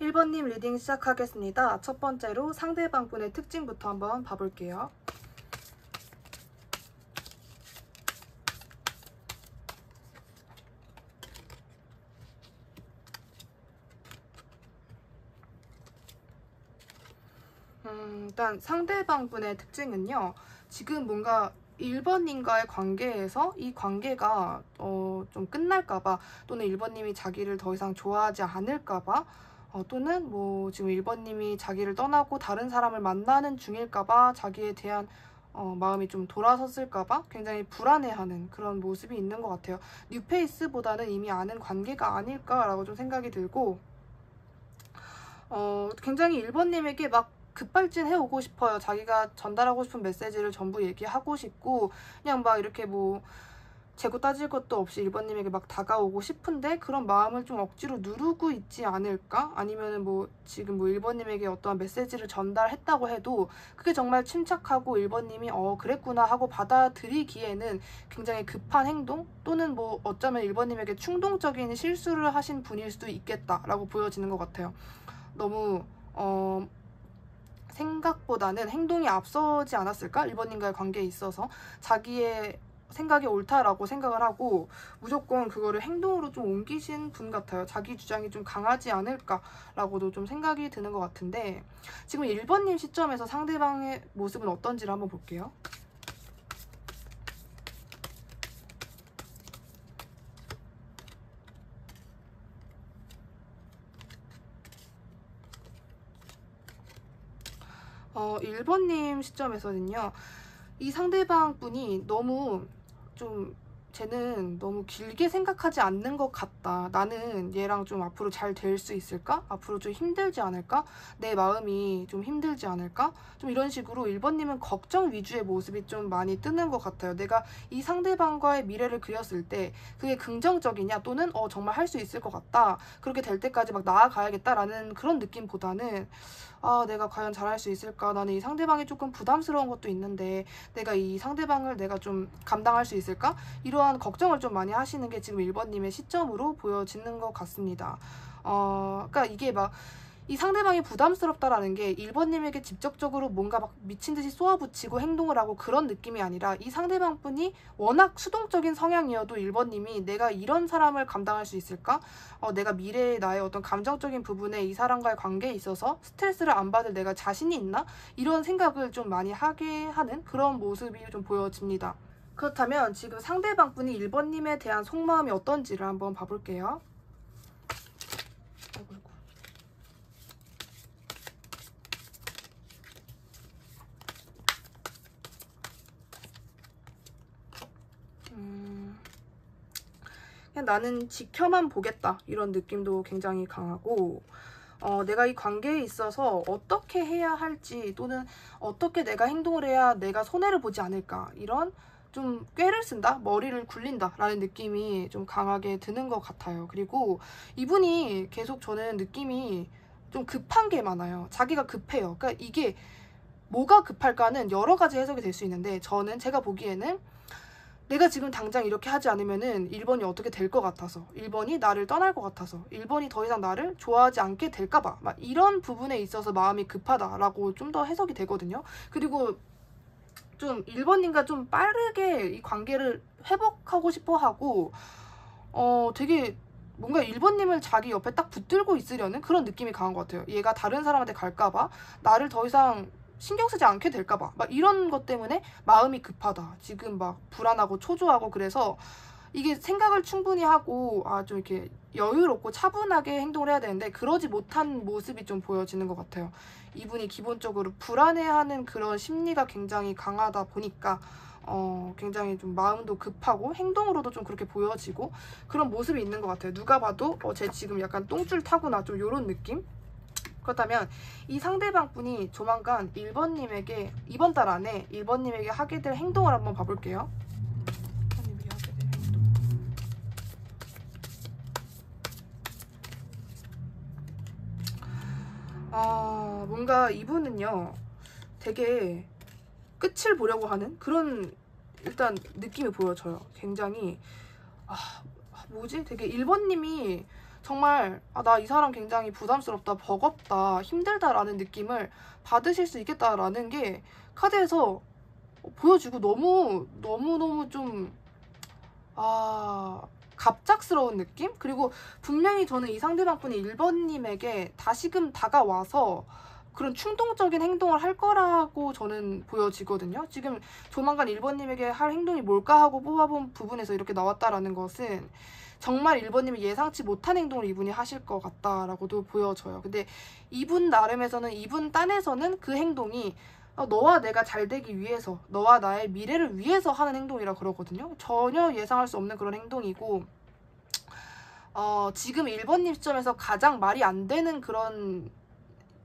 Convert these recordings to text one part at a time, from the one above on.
1번님 리딩 시작하겠습니다. 첫 번째로 상대방분의 특징부터 한번 봐볼게요. 일단 상대방분의 특징은요. 지금 뭔가 1번님과의 관계에서 이 관계가 좀 끝날까봐, 또는 1번님이 자기를 더 이상 좋아하지 않을까봐, 또는 뭐 지금 1번님이 자기를 떠나고 다른 사람을 만나는 중일까봐 자기에 대한 마음이 좀 돌아섰을까봐 굉장히 불안해하는 그런 모습이 있는 것 같아요. 뉴페이스보다는 이미 아는 관계가 아닐까라고 좀 생각이 들고, 굉장히 1번님에게 막 급발진해오고 싶어요. 자기가 전달하고 싶은 메시지를 전부 얘기하고 싶고, 그냥 막 이렇게 뭐 재고 따질 것도 없이 1번님에게 막 다가오고 싶은데, 그런 마음을 좀 억지로 누르고 있지 않을까? 아니면은 뭐 지금 뭐 1번님에게 어떠한 메시지를 전달했다고 해도 그게 정말 침착하고 1번님이 그랬구나 하고 받아들이기에는 굉장히 급한 행동, 또는 뭐 어쩌면 1번님에게 충동적인 실수를 하신 분일 수도 있겠다라고 보여지는 것 같아요. 너무 생각보다는 행동이 앞서지 않았을까? 1번님과의 관계에 있어서 자기의 생각이 옳다라고 생각을 하고 무조건 그거를 행동으로 좀 옮기신 분 같아요. 자기 주장이 좀 강하지 않을까라고도 좀 생각이 드는 것 같은데, 지금 1번님 시점에서 상대방의 모습은 어떤지를 한번 볼게요. 1번님 시점에서는요, 이 상대방 분이 너무 쟤는 너무 길게 생각하지 않는 것 같다. 나는 얘랑 좀 앞으로 잘 될 수 있을까? 앞으로 좀 힘들지 않을까? 내 마음이 좀 힘들지 않을까? 좀 이런 식으로 1번님은 걱정 위주의 모습이 좀 많이 뜨는 것 같아요. 내가 이 상대방과의 미래를 그렸을 때 그게 긍정적이냐, 또는 정말 할 수 있을 것 같다, 그렇게 될 때까지 막 나아가야겠다라는 그런 느낌보다는 내가 과연 잘할 수 있을까? 나는 이 상대방이 조금 부담스러운 것도 있는데 내가 이 상대방을 내가 좀 감당할 수 있을까? 이러한 걱정을 좀 많이 하시는 게 지금 1번님의 시점으로 보여지는 것 같습니다. 그러니까 이게 막 이 상대방이 부담스럽다라는 게 1번님에게 직접적으로 뭔가 막 미친 듯이 쏘아붙이고 행동을 하고 그런 느낌이 아니라, 이 상대방 분이 워낙 수동적인 성향이어도 1번님이 내가 이런 사람을 감당할 수 있을까? 내가 미래의 나의 어떤 감정적인 부분에 이 사람과의 관계에 있어서 스트레스를 안 받을 내가 자신이 있나? 이런 생각을 좀 많이 하게 하는 그런 모습이 좀 보여집니다. 그렇다면 지금 상대방 분이 1번님에 대한 속마음이 어떤지를 한번 봐볼게요. 그냥 나는 지켜만 보겠다, 이런 느낌도 굉장히 강하고, 내가 이 관계에 있어서 어떻게 해야 할지, 또는 어떻게 내가 행동을 해야 내가 손해를 보지 않을까, 이런 좀 꾀를 쓴다, 머리를 굴린다 라는 느낌이 좀 강하게 드는 것 같아요. 그리고 이분이 계속 저는 느낌이 좀 급한 게 많아요. 자기가 급해요. 그러니까 이게 뭐가 급할까는 여러 가지 해석이 될 수 있는데, 제가 보기에는 내가 지금 당장 이렇게 하지 않으면은 1번이 어떻게 될 것 같아서, 1번이 나를 떠날 것 같아서, 1번이 더 이상 나를 좋아하지 않게 될까봐, 막 이런 부분에 있어서 마음이 급하다라고 좀 더 해석이 되거든요. 그리고 좀 1번님과 좀 빠르게 이 관계를 회복하고 싶어 하고, 되게 뭔가 1번님을 자기 옆에 딱 붙들고 있으려는 그런 느낌이 강한 것 같아요. 얘가 다른 사람한테 갈까봐, 나를 더 이상 신경 쓰지 않게 될까봐, 막 이런 것 때문에 마음이 급하다, 지금 막 불안하고 초조하고, 그래서 이게 생각을 충분히 하고 좀 이렇게 여유롭고 차분하게 행동을 해야 되는데 그러지 못한 모습이 좀 보여지는 것 같아요. 이분이 기본적으로 불안해하는 그런 심리가 굉장히 강하다 보니까 굉장히 좀 마음도 급하고 행동으로도 좀 그렇게 보여지고 그런 모습이 있는 것 같아요. 누가 봐도 쟤 지금 약간 똥줄 타구나, 좀 요런 느낌? 그렇다면 이 상대방 분이 조만간 1번님에게 이번 달 안에 1번님에게 하게 될 행동을 한번 봐볼게요. 뭔가 이분은요 되게 끝을 보려고 하는 그런 일단 느낌이 보여져요. 굉장히 뭐지? 되게 1번님이 정말 나 이 사람 굉장히 부담스럽다, 버겁다, 힘들다라는 느낌을 받으실 수 있겠다라는 게 카드에서 보여주고 너무 좀 갑작스러운 느낌? 그리고 분명히 저는 이 상대방분이 1번님에게 다시금 다가와서 그런 충동적인 행동을 할 거라고 저는 보여지거든요. 지금 조만간 1번님에게 할 행동이 뭘까 하고 뽑아본 부분에서 이렇게 나왔다라는 것은 정말 1번님이 예상치 못한 행동을 이분이 하실 것 같다라고도 보여져요. 근데 이분 나름에서는, 이분 딴에서는 그 행동이 너와 내가 잘 되기 위해서, 너와 나의 미래를 위해서 하는 행동이라 그러거든요. 전혀 예상할 수 없는 그런 행동이고, 지금 1번님 시점에서 가장 말이 안 되는 그런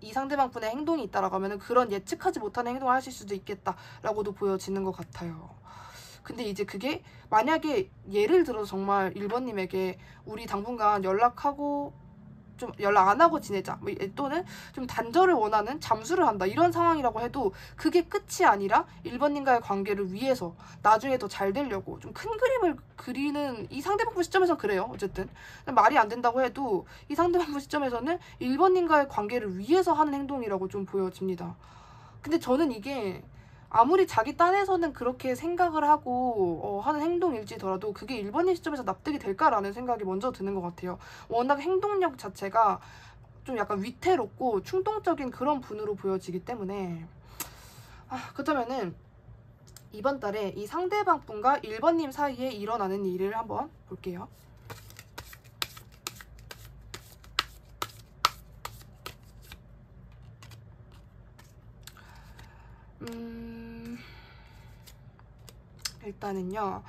이 상대방 분의 행동이 있다라고 하면 그런 예측하지 못하는 행동을 하실 수도 있겠다라고도 보여지는 것 같아요. 근데 이제 그게 만약에 예를 들어서 정말 1번님에게 우리 당분간 연락하고 좀 연락 안 하고 지내자, 또는 좀 단절을 원하는, 잠수를 한다, 이런 상황이라고 해도 그게 끝이 아니라 1번님과의 관계를 위해서 나중에 더 잘 되려고 좀 큰 그림을 그리는, 이 상대방 시점에서는 그래요. 어쨌든 말이 안 된다고 해도 이 상대방 시점에서는 1번님과의 관계를 위해서 하는 행동이라고 좀 보여집니다. 근데 저는 이게 아무리 자기 딴에서는 그렇게 생각을 하고 하는 행동일지더라도 그게 1번님 시점에서 납득이 될까라는 생각이 먼저 드는 것 같아요. 워낙 행동력 자체가 좀 약간 위태롭고 충동적인 그런 분으로 보여지기 때문에. 그렇다면은 이번 달에 이 상대방 분과 1번님 사이에 일어나는 일을 한번 볼게요. 일단은요,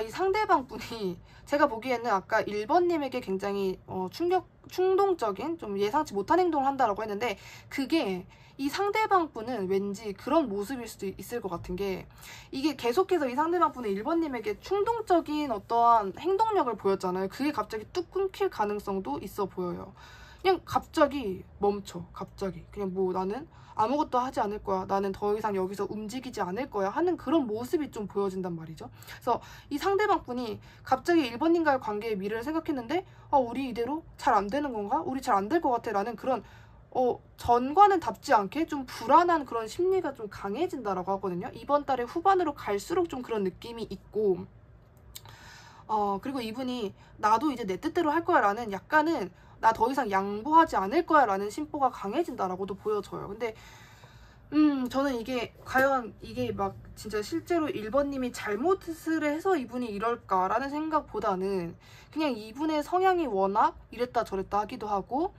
이 상대방 분이 제가 보기에는 아까 1번님에게 굉장히 충동적인, 좀 예상치 못한 행동을 한다라고 했는데, 그게 이 상대방 분은 왠지 그런 모습일 수도 있을 것 같은 게, 이게 계속해서 이 상대방 분은 1번님에게 충동적인 어떠한 행동력을 보였잖아요. 그게 갑자기 뚝 끊길 가능성도 있어 보여요. 그냥 갑자기 멈춰. 갑자기 그냥 나는 아무것도 하지 않을 거야, 나는 더 이상 여기서 움직이지 않을 거야 하는 그런 모습이 좀 보여진단 말이죠. 그래서 이 상대방 분이 갑자기 1번님과의 관계의 미래를 생각했는데 우리 이대로 잘 안 되는 건가? 우리 잘 안 될 것 같아 라는 그런 전과는 닿지 않게 좀 불안한 그런 심리가 좀 강해진다라고 하거든요. 이번 달에 후반으로 갈수록 좀 그런 느낌이 있고, 그리고 이분이 나도 이제 내 뜻대로 할 거야 라는, 약간은 나 더 이상 양보하지 않을 거야 라는 심보가 강해진다라고도 보여져요. 근데 저는 이게 과연 이게 막 진짜 실제로 1번님이 잘못을 해서 이분이 이럴까라는 생각보다는 그냥 이분의 성향이 워낙 이랬다 저랬다 하기도 하고,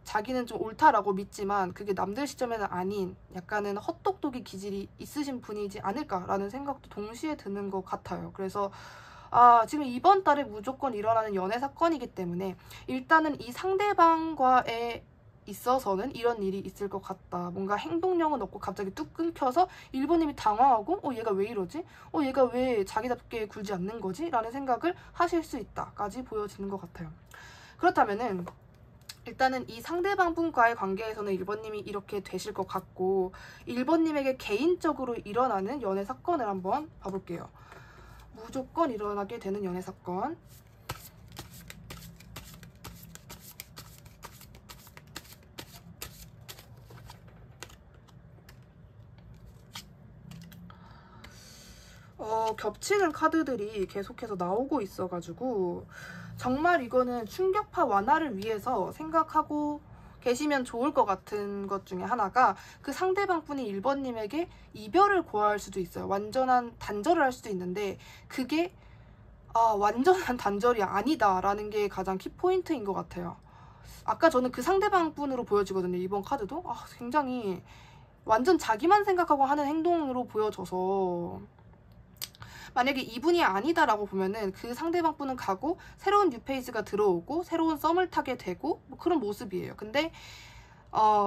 자기는 좀 옳다라고 믿지만 그게 남들 시점에는 아닌 약간은 헛똑똑이 기질이 있으신 분이지 않을까라는 생각도 동시에 드는 것 같아요. 그래서 지금 이번 달에 무조건 일어나는 연애 사건이기 때문에 일단은 이 상대방과의 있어서는 이런 일이 있을 것 같다. 뭔가 행동력은 없고 갑자기 뚝 끊겨서 1번님이 당황하고 얘가 왜 이러지? 얘가 왜 자기답게 굴지 않는 거지? 라는 생각을 하실 수 있다까지 보여지는 것 같아요. 그렇다면은 일단은 이 상대방 분과의 관계에서는 1번님이 이렇게 되실 것 같고, 1번님에게 개인적으로 일어나는 연애 사건을 한번 봐볼게요. 무조건 일어나게 되는 연애 사건. 겹치는 카드들이 계속해서 나오고 있어가지고 정말 이거는 충격파 완화를 위해서 생각하고 계시면 좋을 것 같은 것 중에 하나가, 그 상대방 분이 1번님에게 이별을 고할 수도 있어요. 완전한 단절을 할 수도 있는데 그게 완전한 단절이 아니다라는 게 가장 키포인트인 것 같아요. 아까 저는 그 상대방 분으로 보여지거든요. 이번 카드도 굉장히 완전 자기만 생각하고 하는 행동으로 보여져서, 만약에 이분이 아니다라고 보면은 그 상대방 분은 가고 새로운 뉴페이스가 들어오고 새로운 썸을 타게 되고 그런 모습이에요. 근데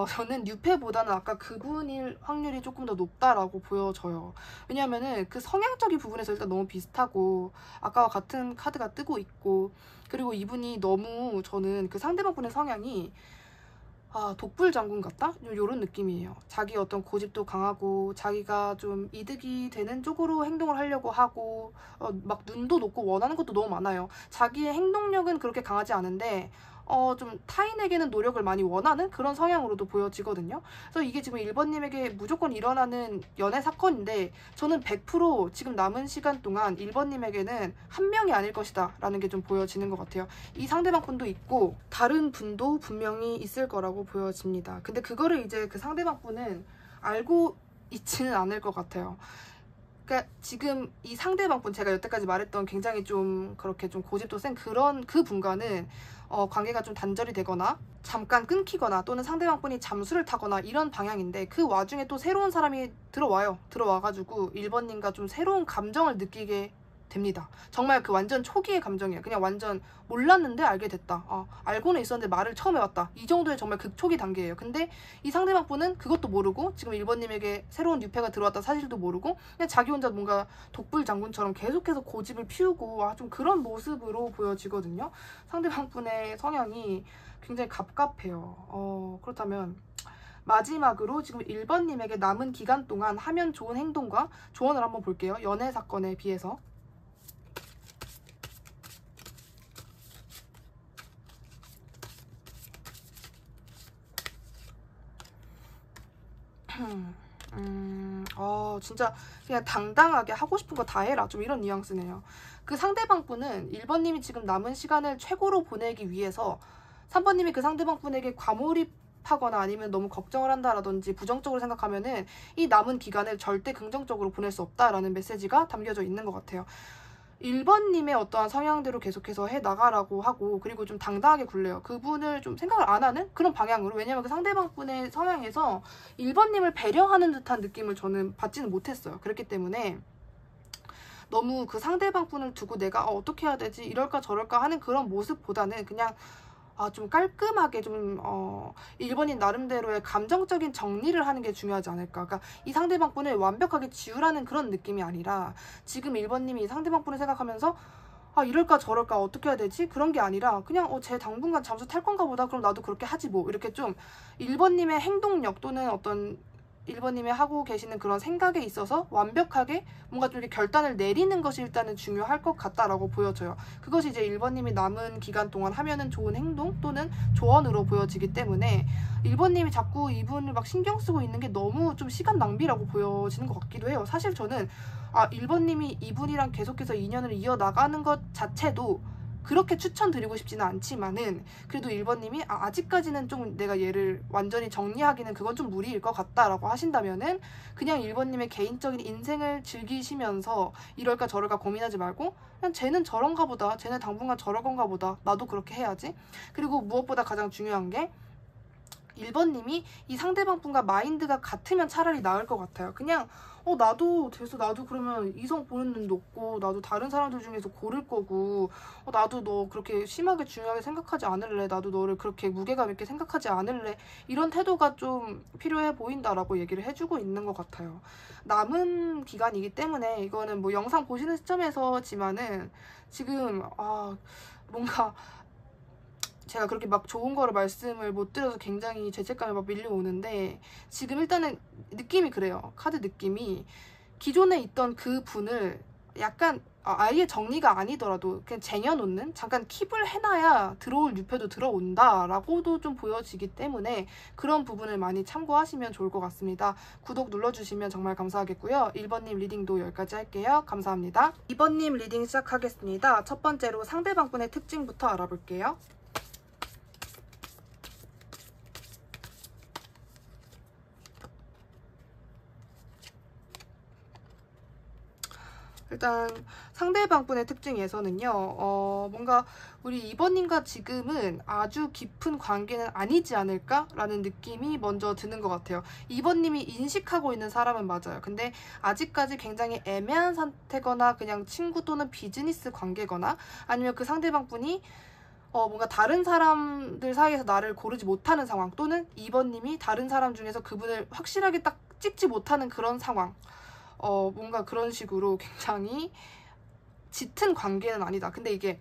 저는 뉴페보다는 아까 그분일 확률이 조금 더 높다라고 보여져요. 왜냐면은 그 성향적인 부분에서 일단 너무 비슷하고 아까와 같은 카드가 뜨고 있고, 그리고 이분이 너무, 저는 그 상대방 분의 성향이 독불 장군 같다? 요런 느낌이에요. 자기 어떤 고집도 강하고 자기가 좀 이득이 되는 쪽으로 행동을 하려고 하고 막 눈도 높고 원하는 것도 너무 많아요. 자기의 행동력은 그렇게 강하지 않은데 좀 타인에게는 노력을 많이 원하는 그런 성향으로도 보여지거든요. 그래서 이게 지금 1번님에게 무조건 일어나는 연애 사건인데 저는 100% 지금 남은 시간 동안 1번님에게는 한 명이 아닐 것이다 라는 게 좀 보여지는 것 같아요. 이 상대방 분도 있고 다른 분도 분명히 있을 거라고 보여집니다. 근데 그거를 이제 그 상대방 분은 알고 있지는 않을 것 같아요. 그러니까 지금 이 상대방 분, 제가 여태까지 말했던 굉장히 좀 그렇게 좀 고집도 센 그런 그 분과는 관계가 좀 단절이 되거나 잠깐 끊기거나 또는 상대방 분이 잠수를 타거나 이런 방향인데, 그 와중에 또 새로운 사람이 들어와가지고 1번님과 좀 새로운 감정을 느끼게 됩니다. 정말 그 완전 초기의 감정이에요. 그냥 완전 몰랐는데 알게 됐다. 알고는 있었는데 말을 처음 해봤다. 이 정도의 정말 극초기 단계예요. 근데 이 상대방 분은 그것도 모르고 지금 1번님에게 새로운 뉴페가 들어왔다 사실도 모르고 그냥 자기 혼자 뭔가 독불 장군처럼 계속해서 고집을 피우고 좀 그런 모습으로 보여지거든요. 상대방 분의 성향이 굉장히 갑갑해요. 그렇다면 마지막으로 지금 1번님에게 남은 기간 동안 하면 좋은 행동과 조언을 한번 볼게요. 연애 사건에 비해서. 진짜 그냥 당당하게 하고 싶은 거 다 해라, 좀 이런 뉘앙스네요. 그 상대방 분은 1번님이 지금 남은 시간을 최고로 보내기 위해서 3번님이 그 상대방 분에게 과몰입하거나 아니면 너무 걱정을 한다라든지 부정적으로 생각하면은 이 남은 기간을 절대 긍정적으로 보낼 수 없다라는 메시지가 담겨져 있는 것 같아요. 1번님의 어떠한 성향대로 계속해서 해나가라고 하고, 그리고 좀 당당하게 굴려요. 그분을 좀 생각을 안 하는 그런 방향으로. 왜냐면 그 상대방 분의 성향에서 1번님을 배려하는 듯한 느낌을 저는 받지는 못했어요. 그렇기 때문에 너무 그 상대방 분을 두고 내가 어떻게 해야 되지, 이럴까 저럴까 하는 그런 모습보다는 그냥 좀 깔끔하게 좀 1번인 나름대로의 감정적인 정리를 하는 게 중요하지 않을까. 그러니까 이 상대방 분을 완벽하게 지우라는 그런 느낌이 아니라 지금 1번님이 이 상대방 분을 생각하면서 이럴까 저럴까 어떻게 해야 되지? 그런 게 아니라 그냥 쟤 당분간 잠수 탈 건가 보다. 그럼 나도 그렇게 하지 뭐. 이렇게 좀 1번님의 행동력 또는 어떤 1번님이 하고 계시는 그런 생각에 있어서 완벽하게 뭔가 좀 이렇게 결단을 내리는 것이 일단은 중요할 것 같다라고 보여져요. 그것이 이제 1번님이 남은 기간 동안 하면은 좋은 행동 또는 조언으로 보여지기 때문에 1번님이 자꾸 이분을 막 신경 쓰고 있는 게 너무 좀 시간 낭비라고 보여지는 것 같기도 해요. 사실 저는 1번님이 이분이랑 계속해서 인연을 이어나가는 것 자체도 그렇게 추천드리고 싶지는 않지만은 그래도 1번님이 아직까지는 좀 내가 얘를 완전히 정리하기는 그건 좀 무리일 것 같다라고 하신다면은 그냥 1번님의 개인적인 인생을 즐기시면서 이럴까 저럴까 고민하지 말고 그냥 쟤는 저런가 보다, 쟤는 당분간 저럴 건가 보다, 나도 그렇게 해야지. 그리고 무엇보다 가장 중요한 게 1번님이 이 상대방 분과 마인드가 같으면 차라리 나을 것 같아요. 그냥 나도 그러면 이성 보는 눈도 없고 나도 다른 사람들 중에서 고를 거고 나도 너 그렇게 심하게 중요하게 생각하지 않을래, 나도 너를 그렇게 무게감 있게 생각하지 않을래, 이런 태도가 좀 필요해 보인다라고 얘기를 해주고 있는 것 같아요. 남은 기간이기 때문에 이거는 뭐 영상 보시는 시점에서지만은 지금 뭔가 제가 그렇게 막 좋은 거를 말씀을 못 드려서 굉장히 죄책감이 막 밀려오는데, 지금 일단은 느낌이 그래요. 카드 느낌이 기존에 있던 그 분을 약간 아예 정리가 아니더라도 그냥 쟁여놓는, 잠깐 킵을 해놔야 들어올 뉴페도 들어온다라고도 좀 보여지기 때문에 그런 부분을 많이 참고하시면 좋을 것 같습니다. 구독 눌러주시면 정말 감사하겠고요. 1번님 리딩도 여기까지 할게요. 감사합니다. 2번님 리딩 시작하겠습니다. 첫 번째로 상대방 분의 특징부터 알아볼게요. 일단 상대방 분의 특징에서는요, 뭔가 우리 2번님과 지금은 아주 깊은 관계는 아니지 않을까라는 느낌이 먼저 드는 것 같아요. 2번님이 인식하고 있는 사람은 맞아요. 근데 아직까지 굉장히 애매한 상태거나 그냥 친구 또는 비즈니스 관계거나 아니면 그 상대방 분이 뭔가 다른 사람들 사이에서 나를 고르지 못하는 상황, 또는 2번님이 다른 사람 중에서 그분을 확실하게 딱 찍지 못하는 그런 상황, 뭔가 그런 식으로 굉장히 짙은 관계는 아니다. 근데 이게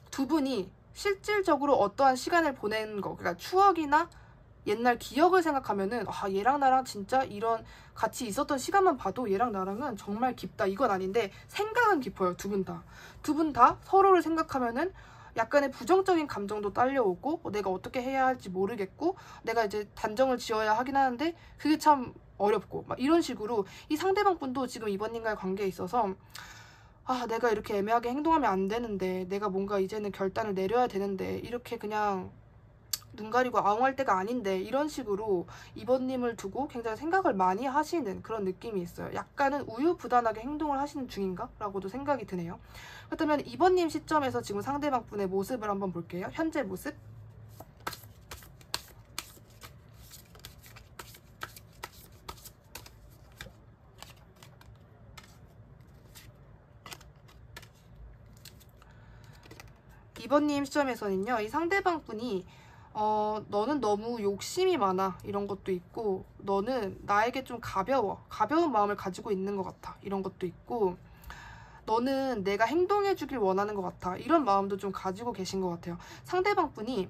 두 분이 실질적으로 어떠한 시간을 보낸 거, 그러니까 추억이나 옛날 기억을 생각하면은 아 얘랑 나랑 진짜 이런 같이 있었던 시간만 봐도 얘랑 나랑은 정말 깊다 이건 아닌데 생각은 깊어요. 두 분 다 서로를 생각하면은 약간의 부정적인 감정도 딸려오고 내가 어떻게 해야 할지 모르겠고 내가 이제 단정을 지어야 하긴 하는데 그게 참 어렵고 막 이런 식으로 이 상대방 분도 지금 이번님과의 관계에 있어서 아 내가 이렇게 애매하게 행동하면 안 되는데 내가 뭔가 이제는 결단을 내려야 되는데 이렇게 그냥 눈 가리고 아웅할 때가 아닌데 이런 식으로 이번님을 두고 굉장히 생각을 많이 하시는 그런 느낌이 있어요. 약간은 우유부단하게 행동을 하시는 중인가? 라고도 생각이 드네요. 그렇다면 이번님 시점에서 지금 상대방 분의 모습을 한번 볼게요. 현재 모습. 이번님 시점에서는요. 이 상대방 분이 너는 너무 욕심이 많아 이런 것도 있고 너는 나에게 좀 가벼운 마음을 가지고 있는 것 같아 이런 것도 있고 너는 내가 행동해 주길 원하는 것 같아 이런 마음도 좀 가지고 계신 것 같아요. 상대방 분이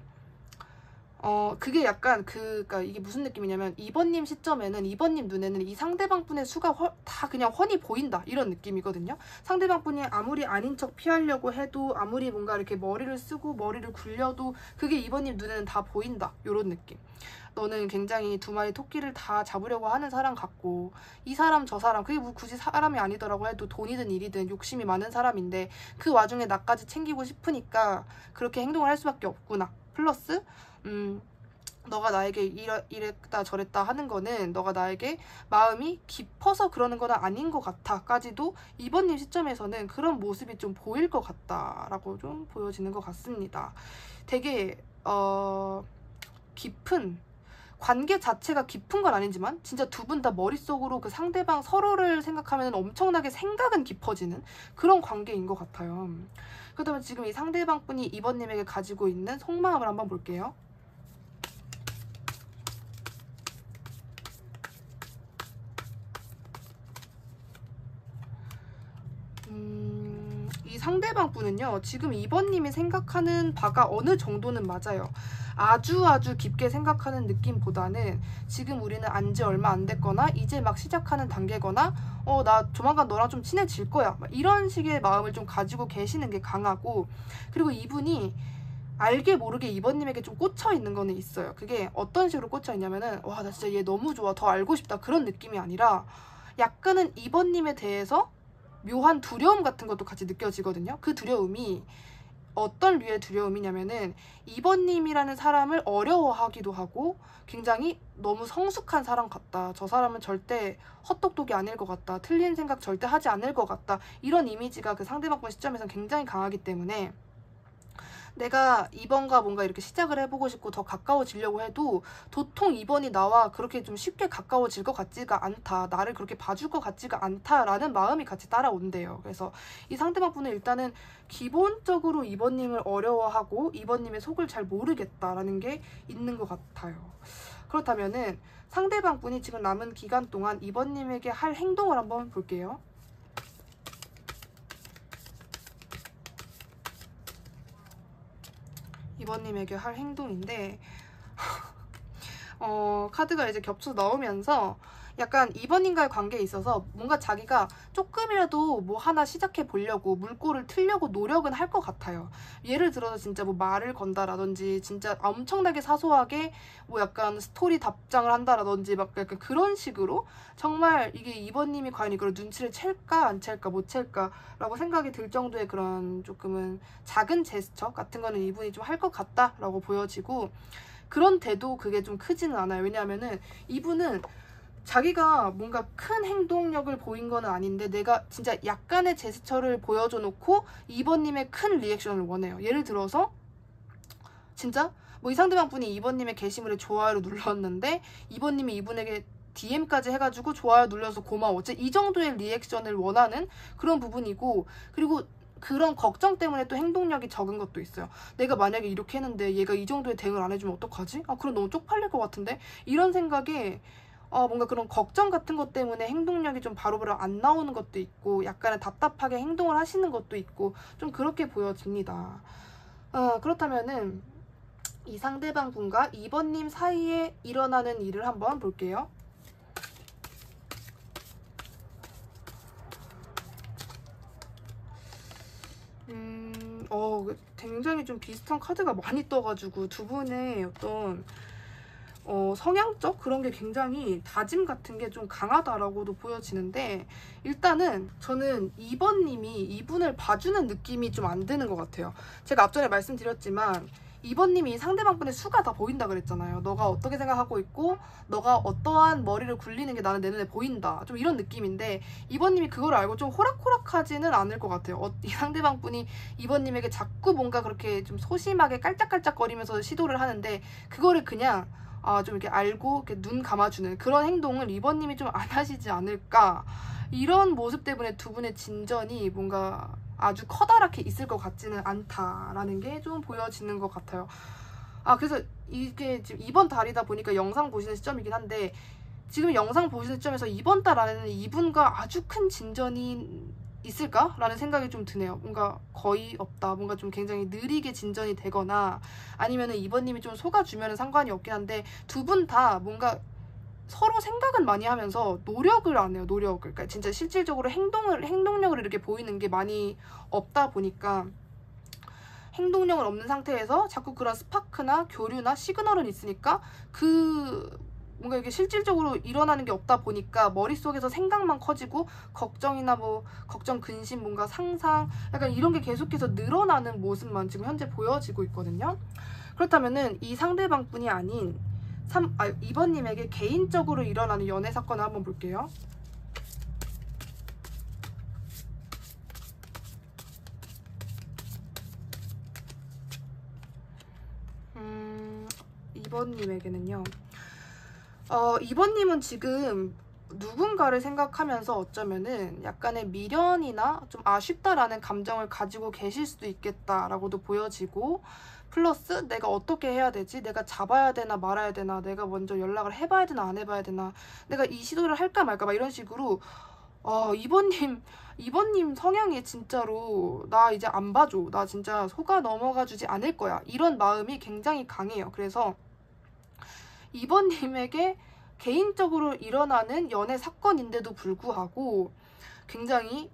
그게 약간 그니까 이게 무슨 느낌이냐면 이번님 시점에는 이번님 눈에는 이 상대방 분의 수가 다 그냥 훤히 보인다 이런 느낌이거든요. 상대방 분이 아무리 아닌 척 피하려고 해도 아무리 뭔가 이렇게 머리를 쓰고 머리를 굴려도 그게 이번님 눈에는 다 보인다 이런 느낌. 너는 굉장히 두 마리 토끼를 다 잡으려고 하는 사람 같고 이 사람 저 사람 그게 뭐 굳이 사람이 아니더라고 해도 돈이든 일이든 욕심이 많은 사람인데 그 와중에 나까지 챙기고 싶으니까 그렇게 행동을 할 수밖에 없구나. 플러스 너가 나에게 이랬다 저랬다 하는 거는 너가 나에게 마음이 깊어서 그러는 건 아닌 것 같아 까지도 이번님 시점에서는 그런 모습이 좀 보일 것 같다라고 좀 보여지는 것 같습니다. 되게 깊은 관계 자체가 깊은 건 아니지만 진짜 두 분 다 머릿속으로 그 상대방 서로를 생각하면 엄청나게 생각은 깊어지는 그런 관계인 것 같아요. 그렇다면 지금 이 상대방 분이 이번님에게 가지고 있는 속마음을 한번 볼게요. 이 상대방 분은요 지금 이번님이 생각하는 바가 어느 정도는 맞아요. 아주 깊게 생각하는 느낌보다는 지금 우리는 안지 얼마 안 됐거나 이제 막 시작하는 단계거나 나 조만간 너랑 좀 친해질 거야 이런 식의 마음을 좀 가지고 계시는 게 강하고 그리고 이분이 알게 모르게 이번님에게 좀 꽂혀 있는 거는 있어요. 그게 어떤 식으로 꽂혀 있냐면은 와 나 진짜 얘 너무 좋아 더 알고 싶다 그런 느낌이 아니라 약간은 이번님에 대해서 묘한 두려움 같은 것도 같이 느껴지거든요. 그 두려움이 어떤 류의 두려움이냐면은 이번님이라는 사람을 어려워하기도 하고 굉장히 너무 성숙한 사람 같다. 저 사람은 절대 헛똑똑이 아닐 것 같다. 틀린 생각 절대 하지 않을 것 같다. 이런 이미지가 그 상대방 분 시점에서는 굉장히 강하기 때문에 내가 2번과 뭔가 이렇게 시작을 해보고 싶고 더 가까워지려고 해도 도통 2번이 나와 그렇게 좀 쉽게 가까워질 것 같지가 않다. 나를 그렇게 봐줄 것 같지가 않다라는 마음이 같이 따라온대요. 그래서 이 상대방 분은 일단은 기본적으로 2번님을 어려워하고 2번님의 속을 잘 모르겠다라는 게 있는 것 같아요. 그렇다면은 상대방 분이 지금 남은 기간 동안 2번님에게 할 행동을 한번 볼게요. 이번님에게 할 행동인데 카드가 이제 겹쳐 나오면서 약간 이번님과의 관계에 있어서 뭔가 자기가 조금이라도 뭐 하나 시작해 보려고 물꼬를 틀려고 노력은 할 것 같아요. 예를 들어서 진짜 뭐 말을 건다라든지 진짜 엄청나게 사소하게 뭐 약간 스토리 답장을 한다라든지 막 약간 그런 식으로 정말 이게 이번님이 과연 이걸 눈치를 챌까 안 챌까 못 챌까 라고 생각이 들 정도의 그런 조금은 작은 제스처 같은 거는 이분이 좀 할 것 같다라고 보여지고 그런데도 그게 좀 크지는 않아요. 왜냐하면은 이분은 자기가 뭔가 큰 행동력을 보인 건 아닌데 내가 진짜 약간의 제스처를 보여줘 놓고 이번님의 큰 리액션을 원해요. 예를 들어서 진짜 뭐 이 상대방 분이 이번님의 게시물에 좋아요를 눌렀는데 이번님이 이분에게 DM까지 해가지고 좋아요 눌러서 고마워 이 정도의 리액션을 원하는 그런 부분이고 그리고 그런 걱정 때문에 또 행동력이 적은 것도 있어요. 내가 만약에 이렇게 했는데 얘가 이 정도의 대응을 안 해주면 어떡하지? 그럼 너무 쪽팔릴 것 같은데? 이런 생각에 뭔가 그런 걱정 같은 것 때문에 행동력이 좀 바로바로 안 나오는 것도 있고 약간은 답답하게 행동을 하시는 것도 있고 좀 그렇게 보여집니다. 그렇다면은 이 상대방 분과 2번님 사이에 일어나는 일을 한번 볼게요. 굉장히 좀 비슷한 카드가 많이 떠가지고 두 분의 어떤 성향적 그런 게 굉장히 다짐 같은 게 좀 강하다라고도 보여지는데, 일단은 저는 2번님이 이분을 봐주는 느낌이 좀 안 드는 것 같아요. 제가 앞전에 말씀드렸지만 2번님이 상대방분의 수가 다 보인다 그랬잖아요. 너가 어떻게 생각하고 있고 너가 어떠한 머리를 굴리는 게 나는 내 눈에 보인다, 좀 이런 느낌인데 2번님이 그걸 알고 좀 호락호락하지는 않을 것 같아요. 이 상대방분이 2번님에게 자꾸 뭔가 그렇게 좀 소심하게 깔짝깔짝거리면서 시도를 하는데 그거를 그냥 좀 이렇게 알고 이렇게 눈 감아주는 그런 행동을 2번님이 좀 안 하시지 않을까, 이런 모습 때문에 두 분의 진전이 뭔가 아주 커다랗게 있을 것 같지는 않다라는 게 좀 보여지는 것 같아요. 그래서 이게 지금 이번 달이다 보니까 영상 보시는 시점이긴 한데, 지금 영상 보시는 시점에서 이번 달 안에는 이분과 아주 큰 진전이 있을까라는 생각이 좀 드네요. 뭔가 거의 없다, 뭔가 좀 굉장히 느리게 진전이 되거나 아니면은 2번님이 좀 속아주면 상관이 없긴 한데, 두 분 다 뭔가 서로 생각은 많이 하면서 노력을 안 해요. 노력을. 그러니까 진짜 실질적으로 행동력을 이렇게 보이는 게 많이 없다 보니까, 행동력은 없는 상태에서 자꾸 그런 스파크나 교류나 시그널은 있으니까 뭔가 이게 실질적으로 일어나는 게 없다 보니까 머릿속에서 생각만 커지고 걱정이나 뭐 걱정, 근심, 뭔가 상상, 약간 이런 게 계속해서 늘어나는 모습만 지금 현재 보여지고 있거든요. 그렇다면은 이 상대방 분이 아닌 2번님에게 개인적으로 일어나는 연애 사건을 한번 볼게요. 이번님에게는요. 2번님은 지금 누군가를 생각하면서 어쩌면은 약간의 미련이나 좀 아쉽다라는 감정을 가지고 계실 수도 있겠다라고도 보여지고, 플러스 내가 어떻게 해야 되지? 내가 잡아야 되나 말아야 되나? 내가 먼저 연락을 해봐야 되나 안 해봐야 되나? 내가 이 시도를 할까 말까? 막 이런 식으로 2번님 성향이 진짜로 나 이제 안 봐줘, 나 진짜 속아 넘어가 주지 않을 거야, 이런 마음이 굉장히 강해요. 그래서 2번님에게 개인적으로 일어나는 연애 사건인데도 불구하고 굉장히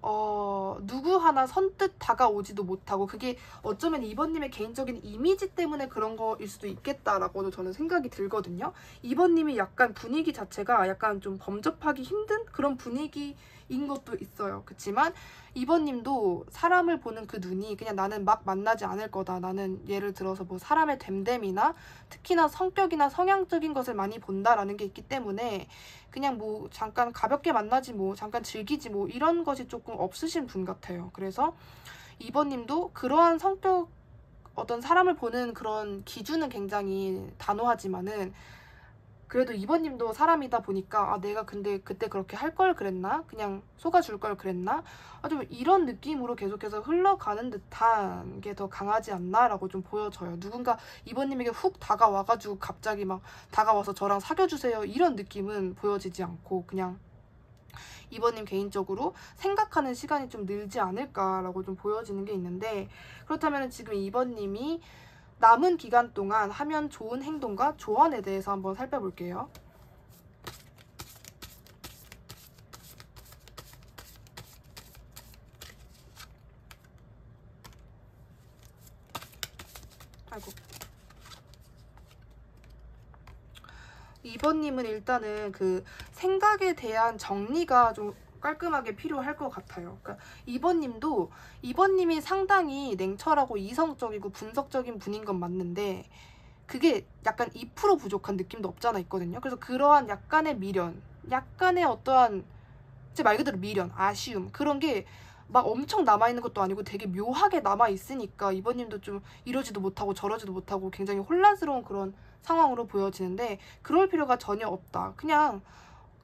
누구 하나 선뜻 다가오지도 못하고, 그게 어쩌면 2번님의 개인적인 이미지 때문에 그런 거일 수도 있겠다라고도 저는 생각이 들거든요. 2번님이 약간 분위기 자체가 약간 좀 범접하기 힘든 그런 분위기인 것도 있어요. 그렇지만 2번님도 사람을 보는 그 눈이 그냥 나는 막 만나지 않을 거다, 나는 예를 들어서 뭐 사람의 됨됨이나 특히나 성격이나 성향적인 것을 많이 본다라는 게 있기 때문에 그냥 뭐 잠깐 가볍게 만나지, 뭐 잠깐 즐기지, 뭐 이런 것이 조금 없으신 분 같아요. 그래서 2번님도 그러한 성격, 어떤 사람을 보는 그런 기준은 굉장히 단호하지만은 그래도 2번님도 사람이다 보니까 내가 근데 그때 그렇게 할 걸 그랬나? 그냥 속아줄 걸 그랬나? 좀 이런 느낌으로 계속해서 흘러가는 듯한 게 더 강하지 않나라고 좀 보여져요. 누군가 2번님에게 훅 다가와가지고 갑자기 막 다가와서 저랑 사귀어주세요, 이런 느낌은 보여지지 않고 그냥 2번님 개인적으로 생각하는 시간이 좀 늘지 않을까라고 좀 보여지는 게 있는데, 그렇다면 지금 2번님이 남은 기간 동안 하면 좋은 행동과 조언에 대해서 한번 살펴볼게요. 아이고. 2번님은 일단은 그 생각에 대한 정리가 좀 깔끔하게 필요할 것 같아요. 그러니까 2번님이 상당히 냉철하고 이성적이고 분석적인 분인 건 맞는데 그게 약간 2% 부족한 느낌도 없잖아 있거든요. 그래서 그러한 약간의 미련, 약간의 어떠한 제 말 그대로 미련, 아쉬움, 그런 게 막 엄청 남아있는 것도 아니고 되게 묘하게 남아있으니까 2번님도 좀 이러지도 못하고 저러지도 못하고 굉장히 혼란스러운 그런 상황으로 보여지는데, 그럴 필요가 전혀 없다. 그냥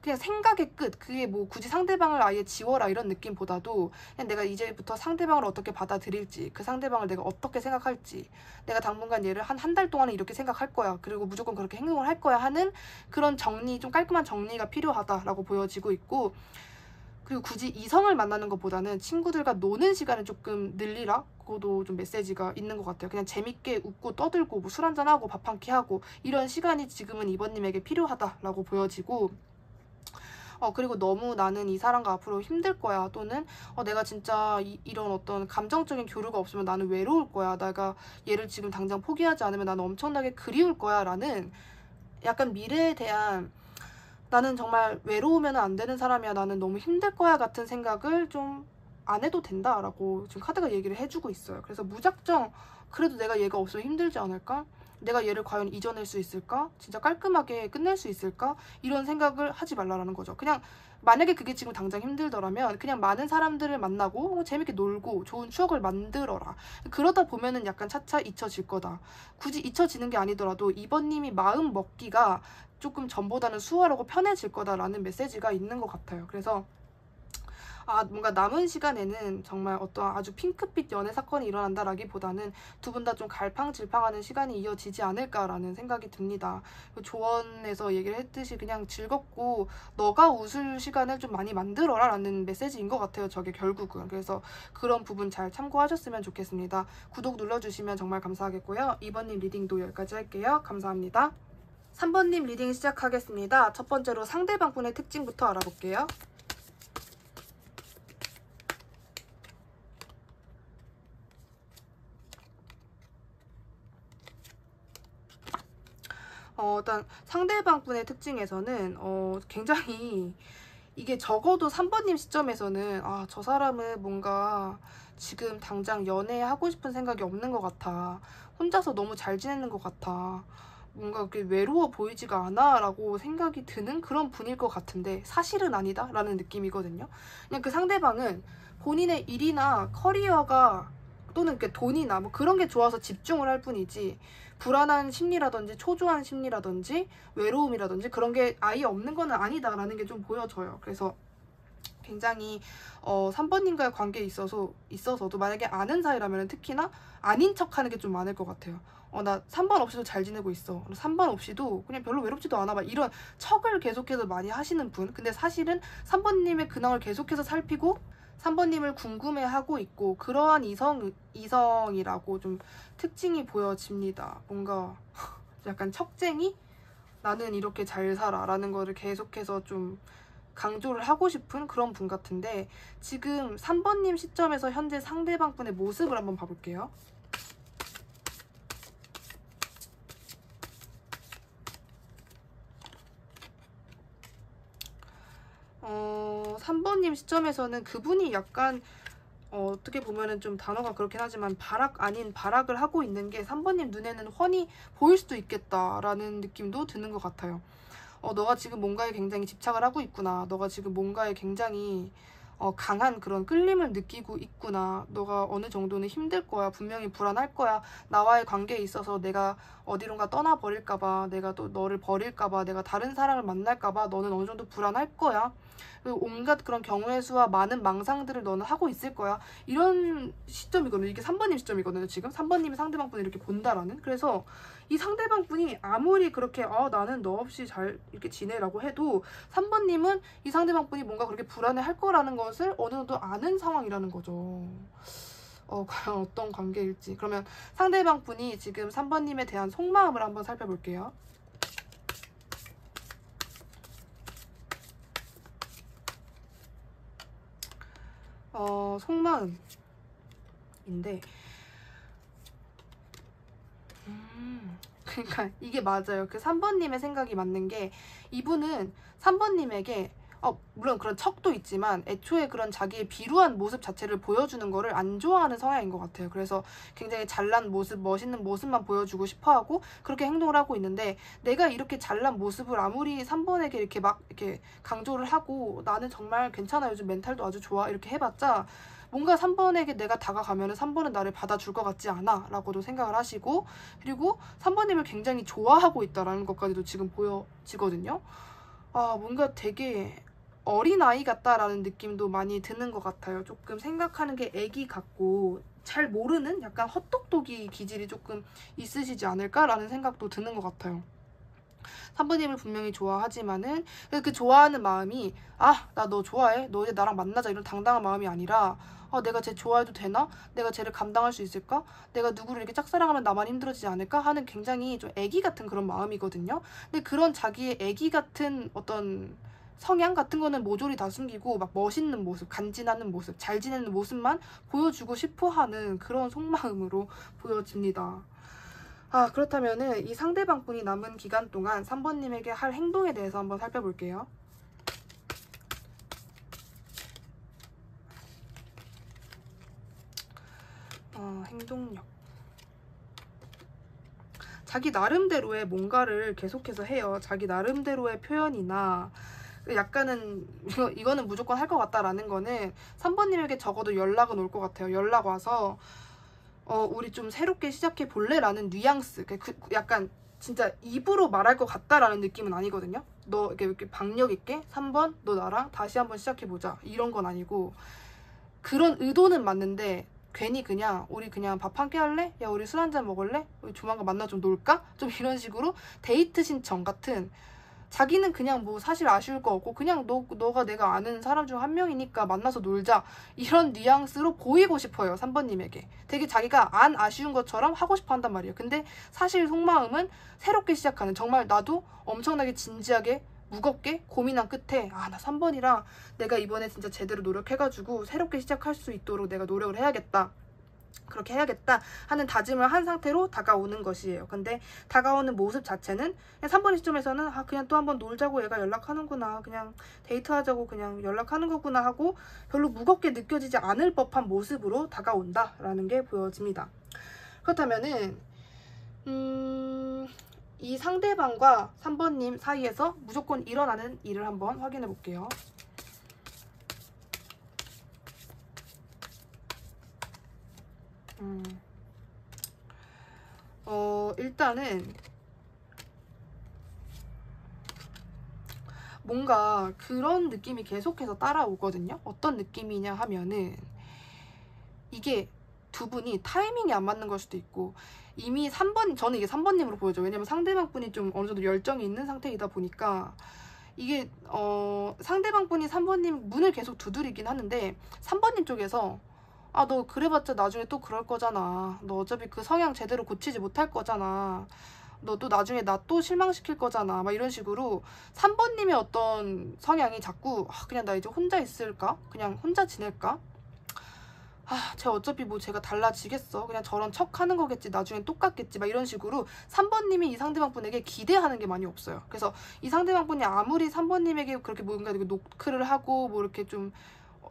생각의 끝, 그게 뭐 굳이 상대방을 아예 지워라 이런 느낌보다도 그냥 내가 이제부터 상대방을 어떻게 받아들일지, 그 상대방을 내가 어떻게 생각할지, 내가 당분간 얘를 한 달 동안은 이렇게 생각할 거야, 그리고 무조건 그렇게 행동을 할 거야 하는 그런 정리, 좀 깔끔한 정리가 필요하다라고 보여지고 있고, 그리고 굳이 이성을 만나는 것보다는 친구들과 노는 시간을 조금 늘리라. 그것도 좀 메시지가 있는 것 같아요. 그냥 재밌게 웃고 떠들고 뭐 술 한잔하고 밥 한 끼 하고 이런 시간이 지금은 이번님에게 필요하다라고 보여지고, 그리고 너무 나는 이 사람과 앞으로 힘들 거야, 또는 내가 진짜 이런 어떤 감정적인 교류가 없으면 나는 외로울 거야, 내가 얘를 지금 당장 포기하지 않으면 나는 엄청나게 그리울 거야 라는 약간 미래에 대한, 나는 정말 외로우면 안 되는 사람이야, 나는 너무 힘들 거야 같은 생각을 좀 안 해도 된다라고 지금 카드가 얘기를 해주고 있어요. 그래서 무작정 그래도 내가 얘가 없으면 힘들지 않을까? 내가 얘를 과연 잊어낼 수 있을까? 진짜 깔끔하게 끝낼 수 있을까? 이런 생각을 하지 말라라는 거죠. 그냥 만약에 그게 지금 당장 힘들더라면 그냥 많은 사람들을 만나고 재밌게 놀고 좋은 추억을 만들어라. 그러다 보면은 약간 차차 잊혀질 거다. 굳이 잊혀지는 게 아니더라도 이번님이 마음 먹기가 조금 전보다는 수월하고 편해질 거다라는 메시지가 있는 것 같아요. 그래서 뭔가 남은 시간에는 정말 어떤 아주 핑크빛 연애 사건이 일어난다라기보다는 두 분 다 좀 갈팡질팡하는 시간이 이어지지 않을까라는 생각이 듭니다. 조언에서 얘기를 했듯이 그냥 즐겁고 너가 웃을 시간을 좀 많이 만들어라 라는 메시지인 것 같아요, 저게 결국은. 그래서 그런 부분 잘 참고하셨으면 좋겠습니다. 구독 눌러주시면 정말 감사하겠고요. 2번님 리딩도 여기까지 할게요. 감사합니다. 3번님 리딩 시작하겠습니다. 첫 번째로 상대방분의 특징부터 알아볼게요. 일단 상대방분의 특징에서는 굉장히 이게 적어도 3번님 시점에서는 저 사람은 뭔가 지금 당장 연애하고 싶은 생각이 없는 것 같아. 혼자서 너무 잘 지내는 것 같아. 뭔가 그렇게 외로워 보이지가 않아 라고 생각이 드는 그런 분일 것 같은데 사실은 아니다 라는 느낌이거든요. 그냥 그 상대방은 본인의 일이나 커리어가 또는 돈이나 뭐 그런 게 좋아서 집중을 할 뿐이지 불안한 심리라든지 초조한 심리라든지 외로움이라든지 그런 게 아예 없는 건 아니다라는 게 좀 보여져요. 그래서 굉장히 3번님과의 관계에 있어서도 만약에 아는 사이라면 특히나 아닌 척하는 게 좀 많을 것 같아요. 나 3번 없이도 잘 지내고 있어. 3번 없이도 그냥 별로 외롭지도 않아. 막 이런 척을 계속해서 많이 하시는 분. 근데 사실은 3번님의 근황을 계속해서 살피고 3번님을 궁금해하고 있고 그러한 이성이라고 좀 특징이 보여집니다. 뭔가 약간 척쟁이? 나는 이렇게 잘 살아 라는 거를 계속해서 좀 강조를 하고 싶은 그런 분 같은데 지금 3번님 시점에서 현재 상대방 분의 모습을 한번 봐볼게요. 어, 3번님 시점에서는 그분이 약간 어떻게 보면은 좀 단어가 그렇긴 하지만 발악 아닌 발악을 하고 있는 게 3번님 눈에는 훤히 보일 수도 있겠다라는 느낌도 드는 것 같아요. 너가 지금 뭔가에 굉장히 집착을 하고 있구나. 너가 지금 뭔가에 굉장히 강한 그런 끌림을 느끼고 있구나. 너가 어느 정도는 힘들 거야. 분명히 불안할 거야. 나와의 관계에 있어서 내가 어디론가 떠나버릴까봐, 내가 또 너를 버릴까봐, 내가 다른 사람을 만날까봐 너는 어느 정도 불안할 거야. 그리고 온갖 그런 경우의 수와 많은 망상들을 너는 하고 있을 거야. 이런 시점이거든요. 이게 3번님 시점이거든요. 지금 3번님이 상대방 분을 이렇게 본다라는. 그래서 이 상대방 분이 아무리 그렇게 나는 너 없이 잘 이렇게 지내라고 해도 3번님은 이 상대방 분이 뭔가 그렇게 불안해 할 거라는 것을 어느 정도 아는 상황이라는 거죠. 과연 어떤 관계일지. 그러면 상대방 분이 지금 3번님에 대한 속마음을 한번 살펴볼게요. 속마음인데 그러니까 이게 맞아요. 그 3번님의 생각이 맞는 게 이분은 3번님에게 물론 그런 척도 있지만 애초에 그런 자기의 비루한 모습 자체를 보여주는 거를 안 좋아하는 성향인 것 같아요. 그래서 굉장히 잘난 모습, 멋있는 모습만 보여주고 싶어하고 그렇게 행동을 하고 있는데 내가 이렇게 잘난 모습을 아무리 3번에게 이렇게 막 이렇게 강조를 하고 나는 정말 괜찮아, 요즘 멘탈도 아주 좋아 이렇게 해봤자 뭔가 3번에게 내가 다가가면 3번은 나를 받아줄 것 같지 않아 라고도 생각을 하시고 그리고 3번님을 굉장히 좋아하고 있다라는 것까지도 지금 보여지거든요. 뭔가 되게 어린아이 같다라는 느낌도 많이 드는 것 같아요. 조금 생각하는 게 애기 같고 잘 모르는 약간 헛똑똑이 기질이 조금 있으시지 않을까라는 생각도 드는 것 같아요. 3번님을 분명히 좋아하지만은 그 좋아하는 마음이 아, 나 너 좋아해? 너 이제 나랑 만나자 이런 당당한 마음이 아니라 아, 내가 쟤 좋아해도 되나? 내가 쟤를 감당할 수 있을까? 내가 누구를 이렇게 짝사랑하면 나만 힘들어지지 않을까? 하는 굉장히 좀 애기 같은 그런 마음이거든요. 근데 그런 자기의 애기 같은 어떤 성향 같은 거는 모조리 다 숨기고 막 멋있는 모습, 간지나는 모습, 잘 지내는 모습만 보여주고 싶어 하는 그런 속마음으로 보여집니다. 아, 그렇다면은 이 상대방분이 남은 기간 동안 3번님에게 할 행동에 대해서 한번 살펴볼게요. 행동력. 자기 나름대로의 뭔가를 계속해서 해요. 자기 나름대로의 표현이나 약간은 이거는 무조건 할 것 같다라는 거는 3번님에게 적어도 연락은 올 것 같아요. 연락 와서 우리 좀 새롭게 시작해 볼래? 라는 뉘앙스. 약간 진짜 입으로 말할 것 같다라는 느낌은 아니거든요. 너 이렇게 박력 있게 3번 너 나랑 다시 한번 시작해 보자 이런 건 아니고 그런 의도는 맞는데 괜히 그냥 우리 그냥 밥 한 끼 할래? 야 우리 술 한잔 먹을래? 우리 조만간 만나 좀 놀까? 좀 이런 식으로 데이트 신청 같은 자기는 그냥 뭐 사실 아쉬울 거 없고 그냥 너가 내가 아는 사람 중 한 명이니까 만나서 놀자 이런 뉘앙스로 보이고 싶어요. 3번님에게 되게 자기가 안 아쉬운 것처럼 하고 싶어 한단 말이에요. 근데 사실 속마음은 새롭게 시작하는 정말 나도 엄청나게 진지하게 무겁게 고민한 끝에 아, 나 3번이랑 내가 이번에 진짜 제대로 노력해가지고 새롭게 시작할 수 있도록 내가 노력을 해야겠다. 그렇게 해야겠다 하는 다짐을 한 상태로 다가오는 것이에요. 근데 다가오는 모습 자체는 3번 시점에서는 아, 그냥 또 한번 놀자고 얘가 연락하는구나. 그냥 데이트하자고 그냥 연락하는 거구나 하고 별로 무겁게 느껴지지 않을 법한 모습으로 다가온다라는 게 보여집니다. 그렇다면은 이 상대방과 3번님 사이에서 무조건 일어나는 일을 한번 확인해 볼게요. 일단은 뭔가 그런 느낌이 계속해서 따라오거든요. 어떤 느낌이냐 하면은 이게 두 분이 타이밍이 안 맞는 걸 수도 있고 이미 3번, 저는 이게 3번님으로 보여져요. 왜냐면 상대방 분이 좀 어느 정도 열정이 있는 상태이다 보니까 이게 상대방 분이 3번님 문을 계속 두드리긴 하는데 3번님 쪽에서 아, 너 그래봤자 나중에 또 그럴 거잖아. 너 어차피 그 성향 제대로 고치지 못할 거잖아. 너 또 나중에 나 또 실망시킬 거잖아. 막 이런 식으로 3번님의 어떤 성향이 자꾸 아, 그냥 나 이제 혼자 있을까? 그냥 혼자 지낼까? 아, 쟤 어차피 뭐 제가 달라지겠어. 그냥 저런 척 하는 거겠지. 나중엔 똑같겠지. 막 이런 식으로 3번님이 이 상대방 분에게 기대하는 게 많이 없어요. 그래서 이 상대방 분이 아무리 3번님에게 그렇게 뭔가 노크를 하고 뭐 이렇게 좀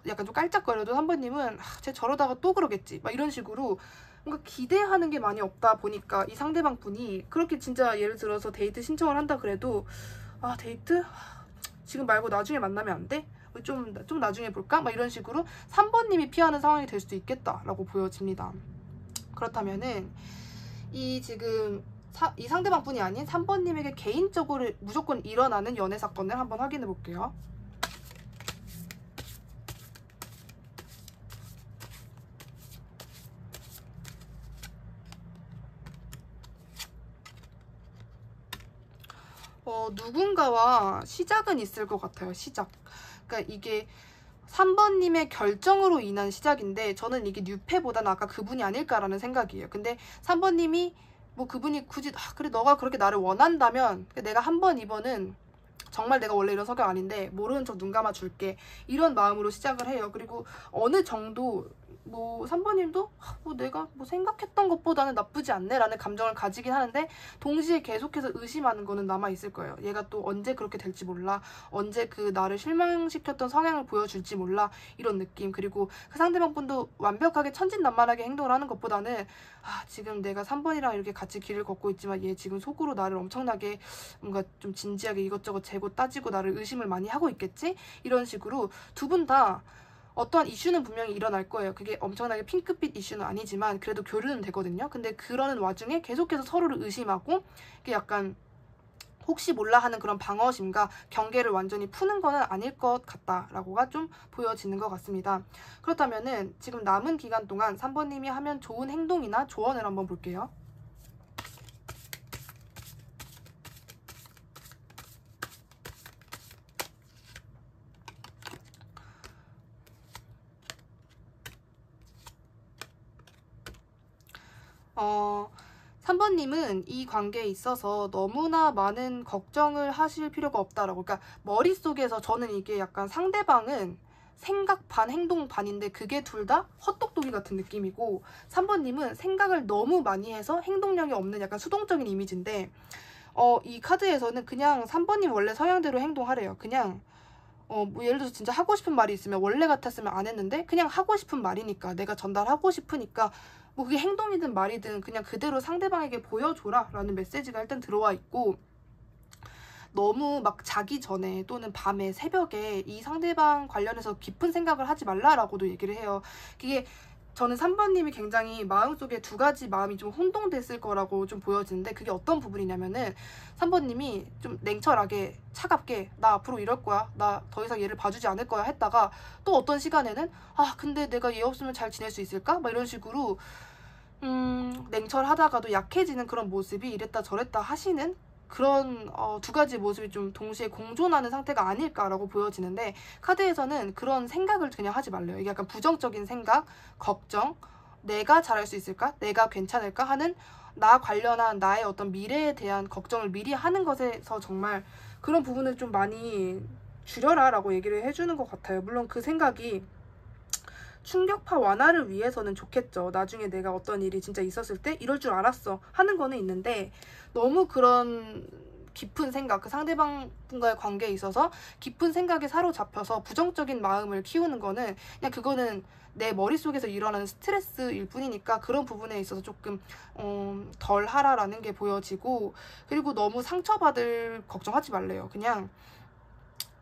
약간 좀 깔짝거려도 3번님은 아, 쟤 저러다가 또 그러겠지. 막 이런 식으로 뭔가 기대하는 게 많이 없다 보니까 이 상대방 분이 그렇게 진짜 예를 들어서 데이트 신청을 한다 그래도 아, 데이트? 지금 말고 나중에 만나면 안 돼? 좀 나중에 볼까? 막 이런 식으로 3번님이 피하는 상황이 될 수도 있겠다라고 보여집니다. 그렇다면은 이 지금 이 상대방 분이 아닌 3번님에게 개인적으로 무조건 일어나는 연애 사건을 한번 확인해 볼게요. 누군가와 시작은 있을 것 같아요. 시작. 그러니까 이게 3번님의 결정으로 인한 시작인데 저는 이게 뉴페보다는 아까 그분이 아닐까라는 생각이에요. 근데 3번님이 뭐 그분이 굳이 아, 그래 너가 그렇게 나를 원한다면 내가 한 번, 2번은 정말 내가 원래 이런 성격 아닌데 모르는 척 눈 감아 줄게. 이런 마음으로 시작을 해요. 그리고 어느 정도 뭐 3번님도 뭐 내가 뭐 생각했던 것보다는 나쁘지 않네 라는 감정을 가지긴 하는데 동시에 계속해서 의심하는 거는 남아있을 거예요. 얘가 또 언제 그렇게 될지 몰라. 언제 그 나를 실망시켰던 성향을 보여줄지 몰라. 이런 느낌. 그리고 그 상대방 분도 완벽하게 천진난만하게 행동을 하는 것보다는 아, 지금 내가 3번이랑 이렇게 같이 길을 걷고 있지만 얘 지금 속으로 나를 엄청나게 뭔가 좀 진지하게 이것저것 재고 따지고 나를 의심을 많이 하고 있겠지? 이런 식으로 두 분 다 어떠한 이슈는 분명히 일어날 거예요. 그게 엄청나게 핑크빛 이슈는 아니지만 그래도 교류는 되거든요. 근데 그러는 와중에 계속해서 서로를 의심하고 이게 약간 혹시 몰라 하는 그런 방어심과 경계를 완전히 푸는 거는 아닐 것 같다라고가 좀 보여지는 것 같습니다. 그렇다면은 지금 남은 기간 동안 3번님이 하면 좋은 행동이나 조언을 한번 볼게요. 어, 3번님은 이 관계에 있어서 너무나 많은 걱정을 하실 필요가 없다라고. 그러니까 머릿속에서 저는 이게 약간 상대방은 생각 반 행동 반인데 그게 둘 다 헛똑똑이 같은 느낌이고, 3번님은 생각을 너무 많이 해서 행동력이 없는 약간 수동적인 이미지인데, 이 카드에서는 그냥 3번님 원래 성향대로 행동하래요. 그냥 뭐 예를 들어서 진짜 하고 싶은 말이 있으면 원래 같았으면 안 했는데 그냥 하고 싶은 말이니까, 내가 전달하고 싶으니까 뭐 그게 행동이든 말이든 그냥 그대로 상대방에게 보여줘라 라는 메시지가 일단 들어와 있고, 너무 막 자기 전에 또는 밤에 새벽에 이 상대방 관련해서 깊은 생각을 하지 말라라고도 얘기를 해요. 그게 저는 3번님이 굉장히 마음속에 두 가지 마음이 좀 혼동됐을 거라고 좀 보여지는데, 그게 어떤 부분이냐면은 3번님이 좀 냉철하게 차갑게 나 앞으로 이럴 거야, 나 더 이상 얘를 봐주지 않을 거야 했다가 또 어떤 시간에는 아 근데 내가 얘 없으면 잘 지낼 수 있을까? 막 이런 식으로 냉철하다가도 약해지는 그런 모습이 이랬다 저랬다 하시는 그런 두 가지 모습이 좀 동시에 공존하는 상태가 아닐까라고 보여지는데, 카드에서는 그런 생각을 그냥 하지 말래요. 이게 약간 부정적인 생각, 걱정, 내가 잘할 수 있을까? 내가 괜찮을까? 하는 나 관련한 나의 어떤 미래에 대한 걱정을 미리 하는 것에서 정말 그런 부분을 좀 많이 줄여라 라고 얘기를 해주는 것 같아요. 물론 그 생각이 충격파 완화를 위해서는 좋겠죠. 나중에 내가 어떤 일이 진짜 있었을 때 이럴 줄 알았어 하는 거는 있는데, 너무 그런 깊은 생각, 그 상대방과의 관계에 있어서 깊은 생각에 사로잡혀서 부정적인 마음을 키우는 거는 그냥 그거는 내 머릿속에서 일어나는 스트레스일 뿐이니까 그런 부분에 있어서 조금 덜 하라라는 게 보여지고, 그리고 너무 상처받을 걱정하지 말래요. 그냥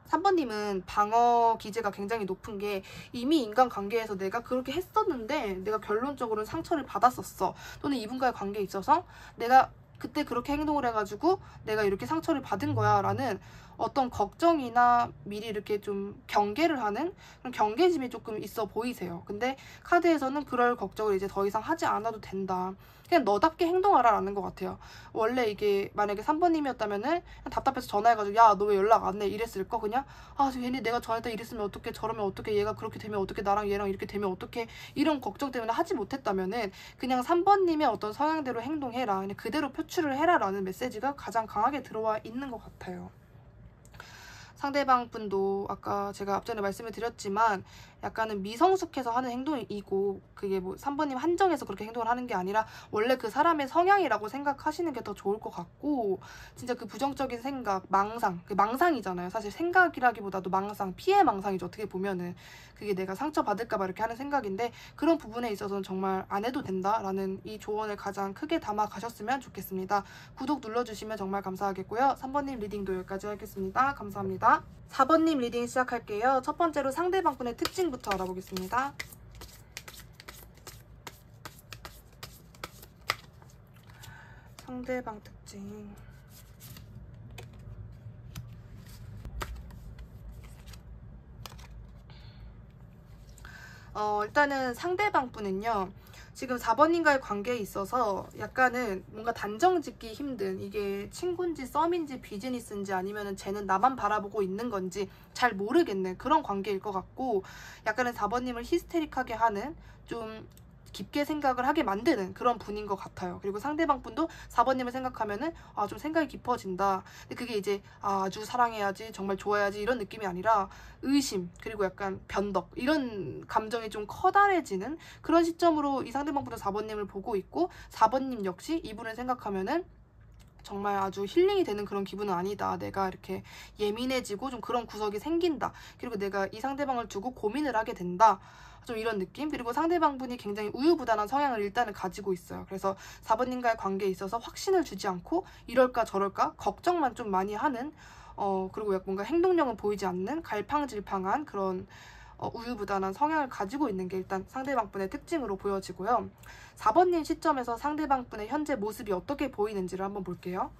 3번님은 방어 기제가 굉장히 높은 게, 이미 인간관계에서 내가 그렇게 했었는데 내가 결론적으로는 상처를 받았었어, 또는 이분과의 관계에 있어서 내가 그때 그렇게 행동을 해가지고 내가 이렇게 상처를 받은 거야 라는 어떤 걱정이나 미리 이렇게 좀 경계를 하는 그런 경계심이 조금 있어 보이세요. 근데 카드에서는 그럴 걱정을 이제 더 이상 하지 않아도 된다, 그냥 너답게 행동하라 라는 것 같아요. 원래 이게 만약에 3번님이었다면은 답답해서 전화해가지고 야 너 왜 연락 안 해 이랬을 거. 그냥 아 괜히 내가 전화했다 이랬으면 어떡해, 저러면 어떡해, 얘가 그렇게 되면 어떡해, 나랑 얘랑 이렇게 되면 어떡해, 이런 걱정 때문에 하지 못했다면은 그냥 3번님의 어떤 성향대로 행동해라, 그냥 그대로 표출을 해라 라는 메시지가 가장 강하게 들어와 있는 것 같아요. 상대방 분도 아까 제가 앞전에 말씀을 드렸지만 약간은 미성숙해서 하는 행동이고, 그게 뭐 3번님 한정해서 그렇게 행동을 하는 게 아니라 원래 그 사람의 성향이라고 생각하시는 게 더 좋을 것 같고, 진짜 그 부정적인 생각, 망상, 그 망상이잖아요. 사실 생각이라기보다도 망상, 피해 망상이죠. 어떻게 보면은 그게 내가 상처받을까 봐 이렇게 하는 생각인데, 그런 부분에 있어서는 정말 안 해도 된다라는 이 조언을 가장 크게 담아 가셨으면 좋겠습니다. 구독 눌러주시면 정말 감사하겠고요. 3번님 리딩도 여기까지 하겠습니다. 감사합니다. 4번님 리딩 시작할게요. 첫 번째로 상대방분의 특징부터 알아보겠습니다. 상대방 특징. 일단은 상대방분은요, 지금 4번님과의 관계에 있어서 약간은 뭔가 단정 짓기 힘든, 이게 친구인지 썸인지 비즈니스인지 아니면은 쟤는 나만 바라보고 있는 건지 잘 모르겠는 그런 관계일 것 같고, 약간은 4번님을 히스테릭하게 하는, 좀 깊게 생각을 하게 만드는 그런 분인 것 같아요. 그리고 상대방 분도 4번님을 생각하면은 좀 생각이 깊어진다. 근데 그게 이제 아주 사랑해야지, 정말 좋아야지 이런 느낌이 아니라 의심, 그리고 약간 변덕, 이런 감정이 좀 커다래지는 그런 시점으로 이 상대방 분도 4번님을 보고 있고, 4번님 역시 이분을 생각하면은 정말 아주 힐링이 되는 그런 기분은 아니다. 내가 이렇게 예민해지고 좀 그런 구석이 생긴다. 그리고 내가 이 상대방을 두고 고민을 하게 된다. 좀 이런 느낌? 그리고 상대방분이 굉장히 우유부단한 성향을 일단은 가지고 있어요. 그래서 4번님과의 관계에 있어서 확신을 주지 않고 이럴까 저럴까 걱정만 좀 많이 하는, 그리고 뭔가 행동력은 보이지 않는 갈팡질팡한 그런 우유부단한 성향을 가지고 있는 게 일단 상대방분의 특징으로 보여지고요. 4번님 시점에서 상대방분의 현재 모습이 어떻게 보이는지를 한번 볼게요.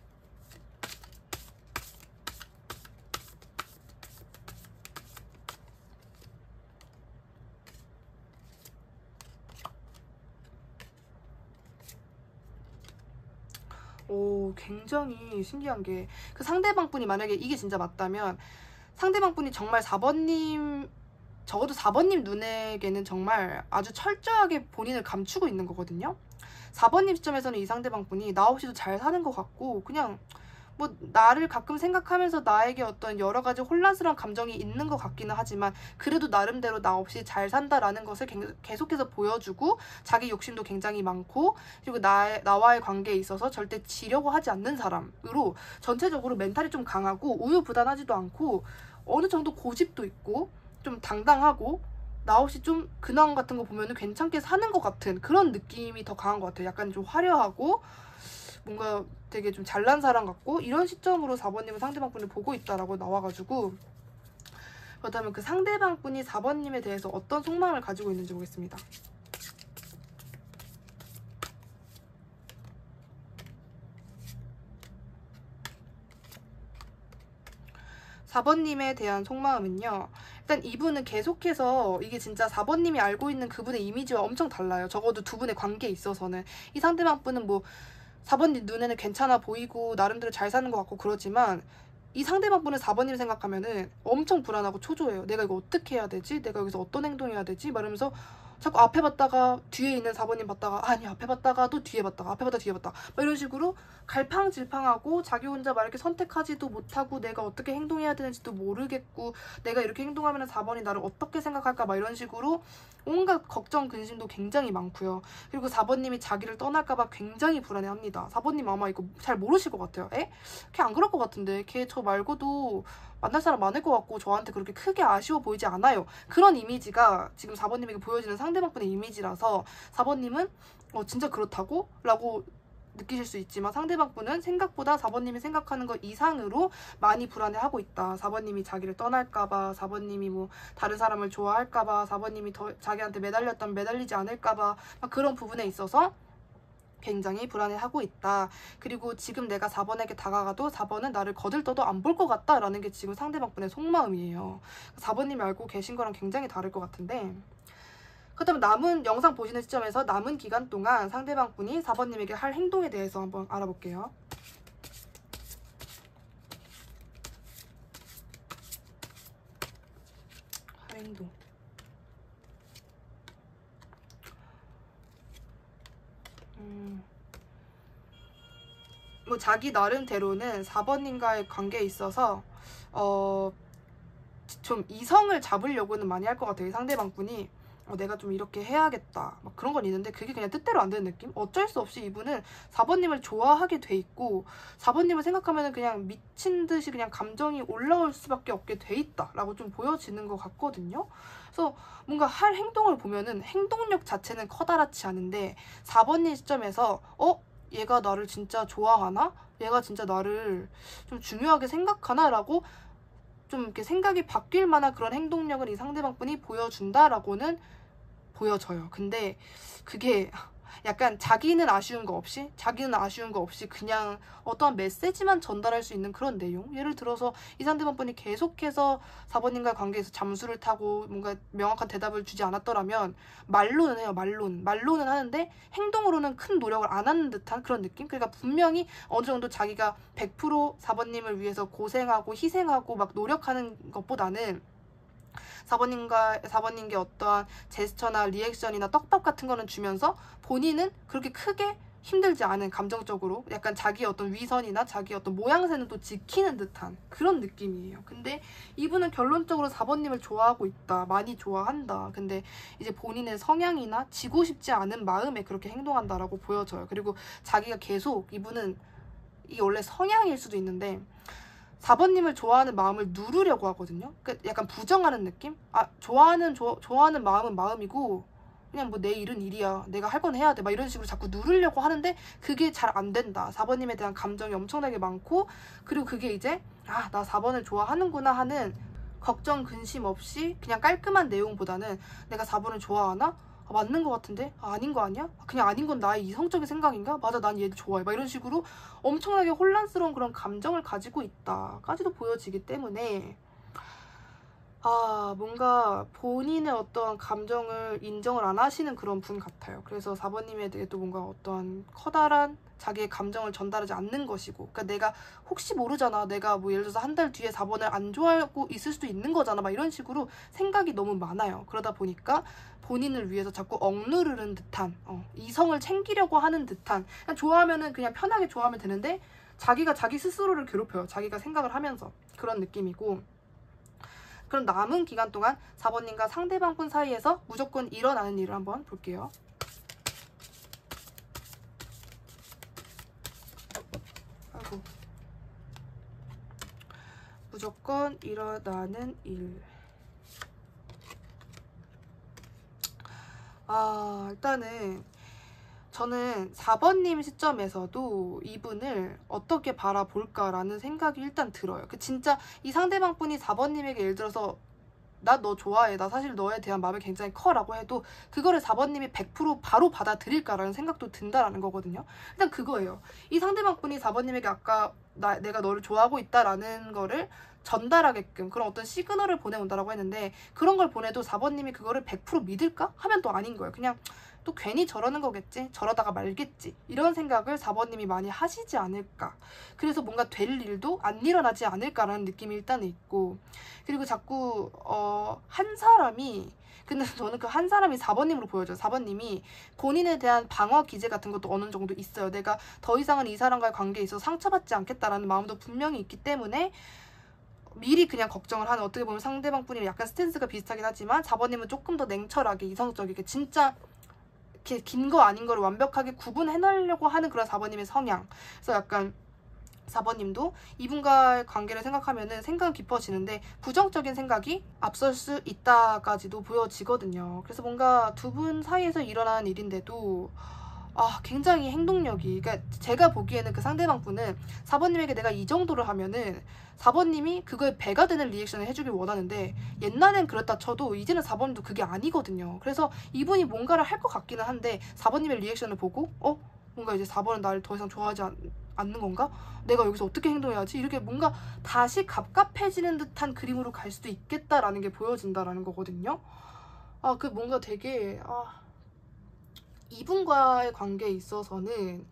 굉장히 신기한 게, 그 상대방분이 만약에 이게 진짜 맞다면 상대방분이 정말 4번님, 적어도 4번님 눈에게는 정말 아주 철저하게 본인을 감추고 있는 거거든요. 4번님 시점에서는 이 상대방분이 나 없이도 잘 사는 것 같고 그냥 뭐 나를 가끔 생각하면서 나에게 어떤 여러 가지 혼란스러운 감정이 있는 것 같기는 하지만 그래도 나름대로 나 없이 잘 산다라는 것을 계속해서 보여주고 자기 욕심도 굉장히 많고 그리고 나와의 관계에 있어서 절대 지려고 하지 않는 사람으로 전체적으로 멘탈이 좀 강하고 우유부단하지도 않고 어느 정도 고집도 있고 좀 당당하고 나 없이 좀 근황 같은 거 보면은 괜찮게 사는 것 같은 그런 느낌이 더 강한 것 같아요. 약간 좀 화려하고 뭔가 되게 좀 잘난 사람 같고 이런 시점으로 4번님은 상대방분을 보고 있다라고 나와가지고 그렇다면 그 상대방분이 4번님에 대해서 어떤 속마음을 가지고 있는지 보겠습니다. 4번님에 대한 속마음은요. 일단 이분은 계속해서 이게 진짜 4번님이 알고 있는 그분의 이미지와 엄청 달라요. 적어도 두 분의 관계에 있어서는. 이 상대방분은 뭐 4번님 눈에는 괜찮아 보이고 나름대로 잘 사는 것 같고 그러지만 이 상대방분은 4번님 생각하면은 엄청 불안하고 초조해요. 내가 이거 어떻게 해야 되지? 내가 여기서 어떤 행동해야 되지? 말하면서 자꾸 앞에 봤다가 뒤에 있는 4번님 봤다가 아니 앞에 봤다가 또 뒤에 봤다가 앞에 봤다가 뒤에 봤다 막 이런 식으로 갈팡질팡하고 자기 혼자 막 이렇게 선택하지도 못하고 내가 어떻게 행동해야 되는지도 모르겠고 내가 이렇게 행동하면 4번이 나를 어떻게 생각할까 막 이런 식으로 온갖 걱정 근심도 굉장히 많고요. 그리고 4번님이 자기를 떠날까봐 굉장히 불안해합니다. 4번님 아마 이거 잘 모르실 것 같아요. 에? 걔 안 그럴 것 같은데 걔 저 말고도 만날 사람 많을 것 같고 저한테 그렇게 크게 아쉬워 보이지 않아요. 그런 이미지가 지금 4번님에게 보여지는 상대방분의 이미지라서 4번님은 진짜 그렇다고? 라고 느끼실 수 있지만 상대방분은 생각보다 4번님이 생각하는 것 이상으로 많이 불안해하고 있다. 4번님이 자기를 떠날까봐 4번님이 뭐 다른 사람을 좋아할까봐 4번님이 더 자기한테 매달렸다면 매달리지 않을까봐 막 그런 부분에 있어서 굉장히 불안해하고 있다. 그리고 지금 내가 4번에게 다가가도 4번은 나를 거들떠도 안 볼 것 같다 라는 게 지금 상대방분의 속마음이에요. 4번님이 알고 계신 거랑 굉장히 다를 것 같은데 그렇다면 남은 영상 보시는 시점에서 남은 기간 동안 상대방분이 4번님에게 할 행동에 대해서 한번 알아볼게요. 할 행동 뭐 자기 나름대로는 4번님과의 관계에 있어서 좀 이성을 잡으려고는 많이 할 것 같아요. 상대방분이 내가 좀 이렇게 해야겠다 막 그런 건 있는데 그게 그냥 뜻대로 안 되는 느낌? 어쩔 수 없이 이분은 4번님을 좋아하게 돼 있고 4번님을 생각하면 그냥 미친 듯이 그냥 감정이 올라올 수밖에 없게 돼 있다 라고 좀 보여지는 것 같거든요. 그래서 뭔가 할 행동을 보면은 행동력 자체는 커다랗지 않은데 4번님 시점에서 얘가 나를 진짜 좋아하나? 얘가 진짜 나를 좀 중요하게 생각하나? 라고 좀 이렇게 생각이 바뀔 만한 그런 행동력을 이 상대방분이 보여준다라고는 보여져요. 근데 그게 약간 자기는 아쉬운 거 없이 그냥 어떠한 메시지만 전달할 수 있는 그런 내용. 예를 들어서 이 상대방분이 계속해서 4번님과의 관계에서 잠수를 타고 뭔가 명확한 대답을 주지 않았더라면 말로는 해요. 말로는 하는데 행동으로는 큰 노력을 안 하는 듯한 그런 느낌? 그러니까 분명히 어느 정도 자기가 100% 4번님을 위해서 고생하고 희생하고 막 노력하는 것보다는 4번님께 어떠한 제스처나 리액션이나 떡밥 같은 거는 주면서 본인은 그렇게 크게 힘들지 않은 감정적으로 약간 자기의 어떤 위선이나 자기의 어떤 모양새는 또 지키는 듯한 그런 느낌이에요. 근데 이분은 결론적으로 4번님을 좋아하고 있다. 많이 좋아한다. 근데 이제 본인의 성향이나 지고 싶지 않은 마음에 그렇게 행동한다라고 보여져요. 그리고 자기가 계속 이분은 이게 원래 성향일 수도 있는데 4번님을 좋아하는 마음을 누르려고 하거든요. 그러니까 약간 부정하는 느낌? 좋아하는 마음은 마음이고 그냥 뭐 내 일은 일이야. 내가 할 건 해야 돼. 막 이런 식으로 자꾸 누르려고 하는데 그게 잘 안 된다. 4번님에 대한 감정이 엄청나게 많고 그리고 그게 이제 나 4번을 좋아하는구나 하는 걱정 근심 없이 그냥 깔끔한 내용보다는 내가 4번을 좋아하나? 맞는 것 같은데? 아닌 거 아니야? 그냥 아닌 건 나의 이성적인 생각인가? 맞아, 난 얘를 좋아해. 막 이런 식으로 엄청나게 혼란스러운 그런 감정을 가지고 있다까지도 보여지기 때문에 뭔가 본인의 어떠한 감정을 인정을 안 하시는 그런 분 같아요. 그래서 4번님에게도 뭔가 어떠한 커다란 자기의 감정을 전달하지 않는 것이고, 그러니까 내가 혹시 모르잖아, 내가 뭐 예를 들어서 한 달 뒤에 4번을 안 좋아하고 있을 수도 있는 거잖아, 막 이런 식으로 생각이 너무 많아요. 그러다 보니까 본인을 위해서 자꾸 억누르는 듯한, 이성을 챙기려고 하는 듯한, 그냥 좋아하면은 그냥 편하게 좋아하면 되는데 자기가 자기 스스로를 괴롭혀요. 자기가 생각을 하면서. 그런 느낌이고, 그럼 남은 기간 동안 4번님과 상대방분 사이에서 무조건 일어나는 일을 한번 볼게요. 아이고. 무조건 일어나는 일. 일단은 저는 4번님 시점에서도 이분을 어떻게 바라볼까라는 생각이 일단 들어요. 진짜 이 상대방분이 4번님에게 예를 들어서 나 너 좋아해, 나 사실 너에 대한 마음이 굉장히 커 라고 해도 그거를 4번님이 100% 바로 받아들일까라는 생각도 든다라는 거거든요. 일단 그거예요. 이 상대방분이 4번님에게 아까 내가 너를 좋아하고 있다라는 거를 전달하게끔 그런 어떤 시그널을 보내온다라고 했는데, 그런 걸 보내도 4번님이 그거를 100% 믿을까? 하면 또 아닌 거예요. 그냥 또 괜히 저러는 거겠지, 저러다가 말겠지, 이런 생각을 4번님이 많이 하시지 않을까. 그래서 뭔가 될 일도 안 일어나지 않을까라는 느낌이 일단은 있고, 그리고 자꾸 한 사람이, 근데 저는 그 한 사람이 4번님으로 보여져요. 4번님이 본인에 대한 방어 기제 같은 것도 어느 정도 있어요. 내가 더 이상은 이 사람과의 관계에 있어서 상처받지 않겠다라는 마음도 분명히 있기 때문에 미리 그냥 걱정을 하는, 어떻게 보면 상대방 분이랑 약간 스탠스가 비슷하긴 하지만 4번님은 조금 더 냉철하게 이성적이게 진짜 이렇게 긴 거 아닌 거를 완벽하게 구분해내려고 하는 그런 4번님의 성향. 그래서 약간 4번님도 이분과의 관계를 생각하면은 생각은 깊어지는데 부정적인 생각이 앞설 수 있다까지도 보여지거든요. 그래서 뭔가 두 분 사이에서 일어나는 일인데도 굉장히 행동력이, 그러니까 제가 보기에는 그 상대방 분은 4번님에게 내가 이 정도를 하면은 4번님이 그거에 배가 되는 리액션을 해주길 원하는데, 옛날엔 그랬다 쳐도 이제는 4번님도 그게 아니거든요. 그래서 이분이 뭔가를 할 것 같기는 한데 4번님의 리액션을 보고 뭔가 이제 4번은 나를 더 이상 좋아하지 않는 건가? 내가 여기서 어떻게 행동해야지? 이렇게 뭔가 다시 갑갑해지는 듯한 그림으로 갈 수도 있겠다라는 게 보여진다라는 거거든요. 그 뭔가 되게 이분과의 관계에 있어서는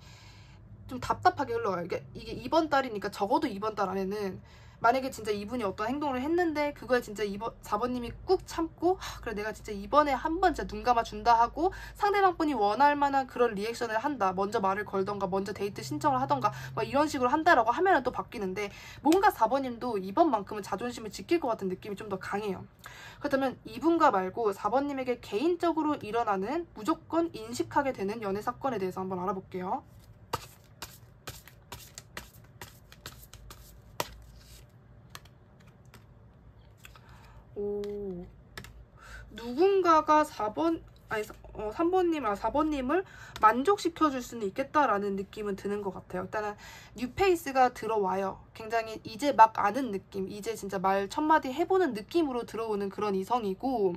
좀 답답하게 흘러가요. 이게 이번 달이니까 적어도 이번 달 안에는, 만약에 진짜 이분이 어떤 행동을 했는데 그거에 진짜 4번님이 꾹 참고 그래 내가 진짜 이번에 한 번 진짜 눈 감아준다 하고 상대방 분이 원할 만한 그런 리액션을 한다, 먼저 말을 걸던가 먼저 데이트 신청을 하던가 막 이런 식으로 한다라고 하면은 또 바뀌는데, 뭔가 4번님도 이번만큼은 자존심을 지킬 것 같은 느낌이 좀 더 강해요. 그렇다면 이분과 말고 4번님에게 개인적으로 일어나는 무조건 인식하게 되는 연애 사건에 대해서 한번 알아볼게요. 누군가가 4번님을 만족시켜줄 수는 있겠다라는 느낌은 드는 것 같아요. 일단은 뉴페이스가 들어와요. 굉장히 이제 막 아는 느낌, 이제 진짜 말 첫마디 해보는 느낌으로 들어오는 그런 이성이고,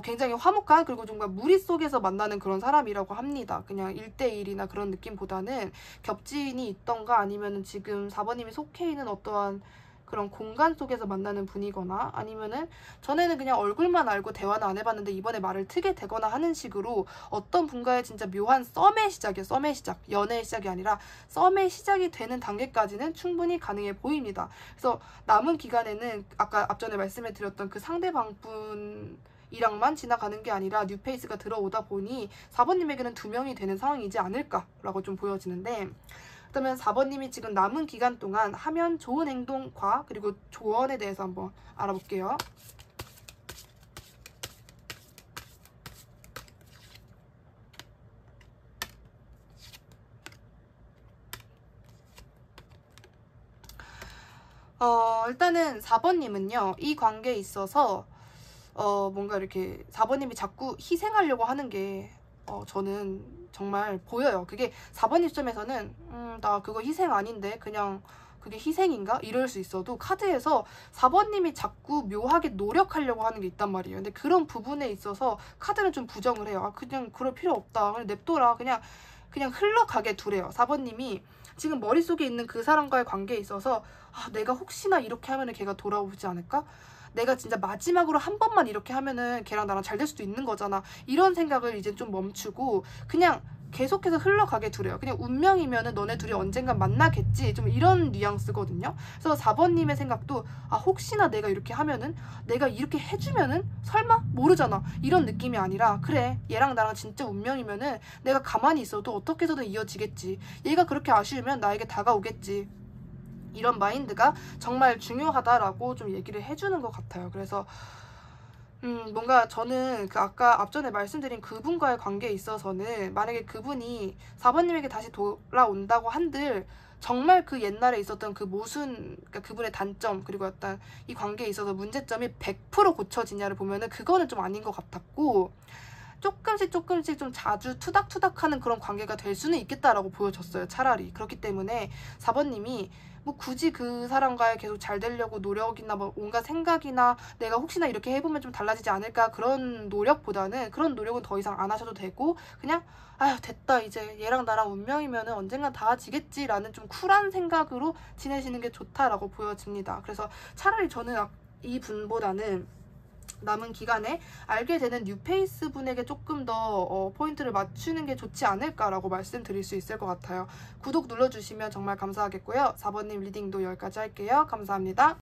굉장히 화목한, 그리고 정말 무리 속에서 만나는 그런 사람이라고 합니다. 그냥 1대1이나 그런 느낌보다는 겹지인이 있던가 아니면은 지금 4번님이 속해 있는 어떠한 그런 공간 속에서 만나는 분이거나, 아니면은 전에는 그냥 얼굴만 알고 대화는 안 해봤는데 이번에 말을 트게 되거나 하는 식으로 어떤 분과의 진짜 묘한 썸의 시작이에요. 썸의 시작. 연애의 시작이 아니라 썸의 시작이 되는 단계까지는 충분히 가능해 보입니다. 그래서 남은 기간에는 아까 앞전에 말씀해드렸던 그 상대방 분이랑만 지나가는 게 아니라 뉴페이스가 들어오다 보니 4번님에게는 2명이 되는 상황이지 않을까라고 좀 보여지는데, 그러면 4번님이 지금 남은 기간 동안 하면 좋은 행동과 그리고 조언에 대해서 한번 알아볼게요. 일단은 4번님은요, 이 관계에 있어서 뭔가 이렇게 4번님이 자꾸 희생하려고 하는 게 저는 정말 보여요. 그게 4번님 시점에서는 나 그거 희생 아닌데 그냥 그게 희생인가? 이럴 수 있어도 카드에서 4번님이 자꾸 묘하게 노력하려고 하는 게 있단 말이에요. 근데 그런 부분에 있어서 카드는 좀 부정을 해요. 그냥 그럴 필요 없다. 그냥 냅둬라. 그냥 흘러가게 두래요. 4번님이 지금 머릿속에 있는 그 사람과의 관계에 있어서 내가 혹시나 이렇게 하면은 걔가 돌아오지 않을까? 내가 진짜 마지막으로 한 번만 이렇게 하면은 걔랑 나랑 잘 될 수도 있는 거잖아. 이런 생각을 이제 좀 멈추고 그냥 계속해서 흘러가게 두래요. 그냥 운명이면은 너네 둘이 언젠간 만나겠지. 좀 이런 뉘앙스거든요. 그래서 4번님의 생각도 혹시나 내가 이렇게 하면은 내가 이렇게 해주면은 설마? 모르잖아. 이런 느낌이 아니라 그래 얘랑 나랑 진짜 운명이면은 내가 가만히 있어도 어떻게 해서든 이어지겠지. 얘가 그렇게 아쉬우면 나에게 다가오겠지. 이런 마인드가 정말 중요하다라고 좀 얘기를 해주는 것 같아요. 그래서 뭔가 저는 그 아까 앞전에 말씀드린 그분과의 관계에 있어서는 만약에 그분이 4번님에게 다시 돌아온다고 한들 정말 그 옛날에 있었던 그 모순, 그러니까 그분의 단점 그리고 어떤 이 관계에 있어서 문제점이 100% 고쳐지냐를 보면은 그거는 좀 아닌 것 같았고 조금씩 좀 자주 투닥투닥하는 그런 관계가 될 수는 있겠다라고 보여졌어요. 차라리. 그렇기 때문에 4번님이 뭐 굳이 그 사람과 계속 잘 되려고 노력이나 뭐 온갖 생각이나 내가 혹시나 이렇게 해보면 좀 달라지지 않을까 그런 노력보다는 그런 노력은 더 이상 안 하셔도 되고 그냥 아휴 됐다 이제 얘랑 나랑 운명이면은 언젠간 닿아지겠지 라는 좀 쿨한 생각으로 지내시는 게 좋다라고 보여집니다. 그래서 차라리 저는 이 분보다는 남은 기간에 알게 되는 뉴페이스 분에게 조금 더 포인트를 맞추는 게 좋지 않을까라고 말씀드릴 수 있을 것 같아요. 구독 눌러주시면 정말 감사하겠고요. 4번님 리딩도 여기까지 할게요. 감사합니다.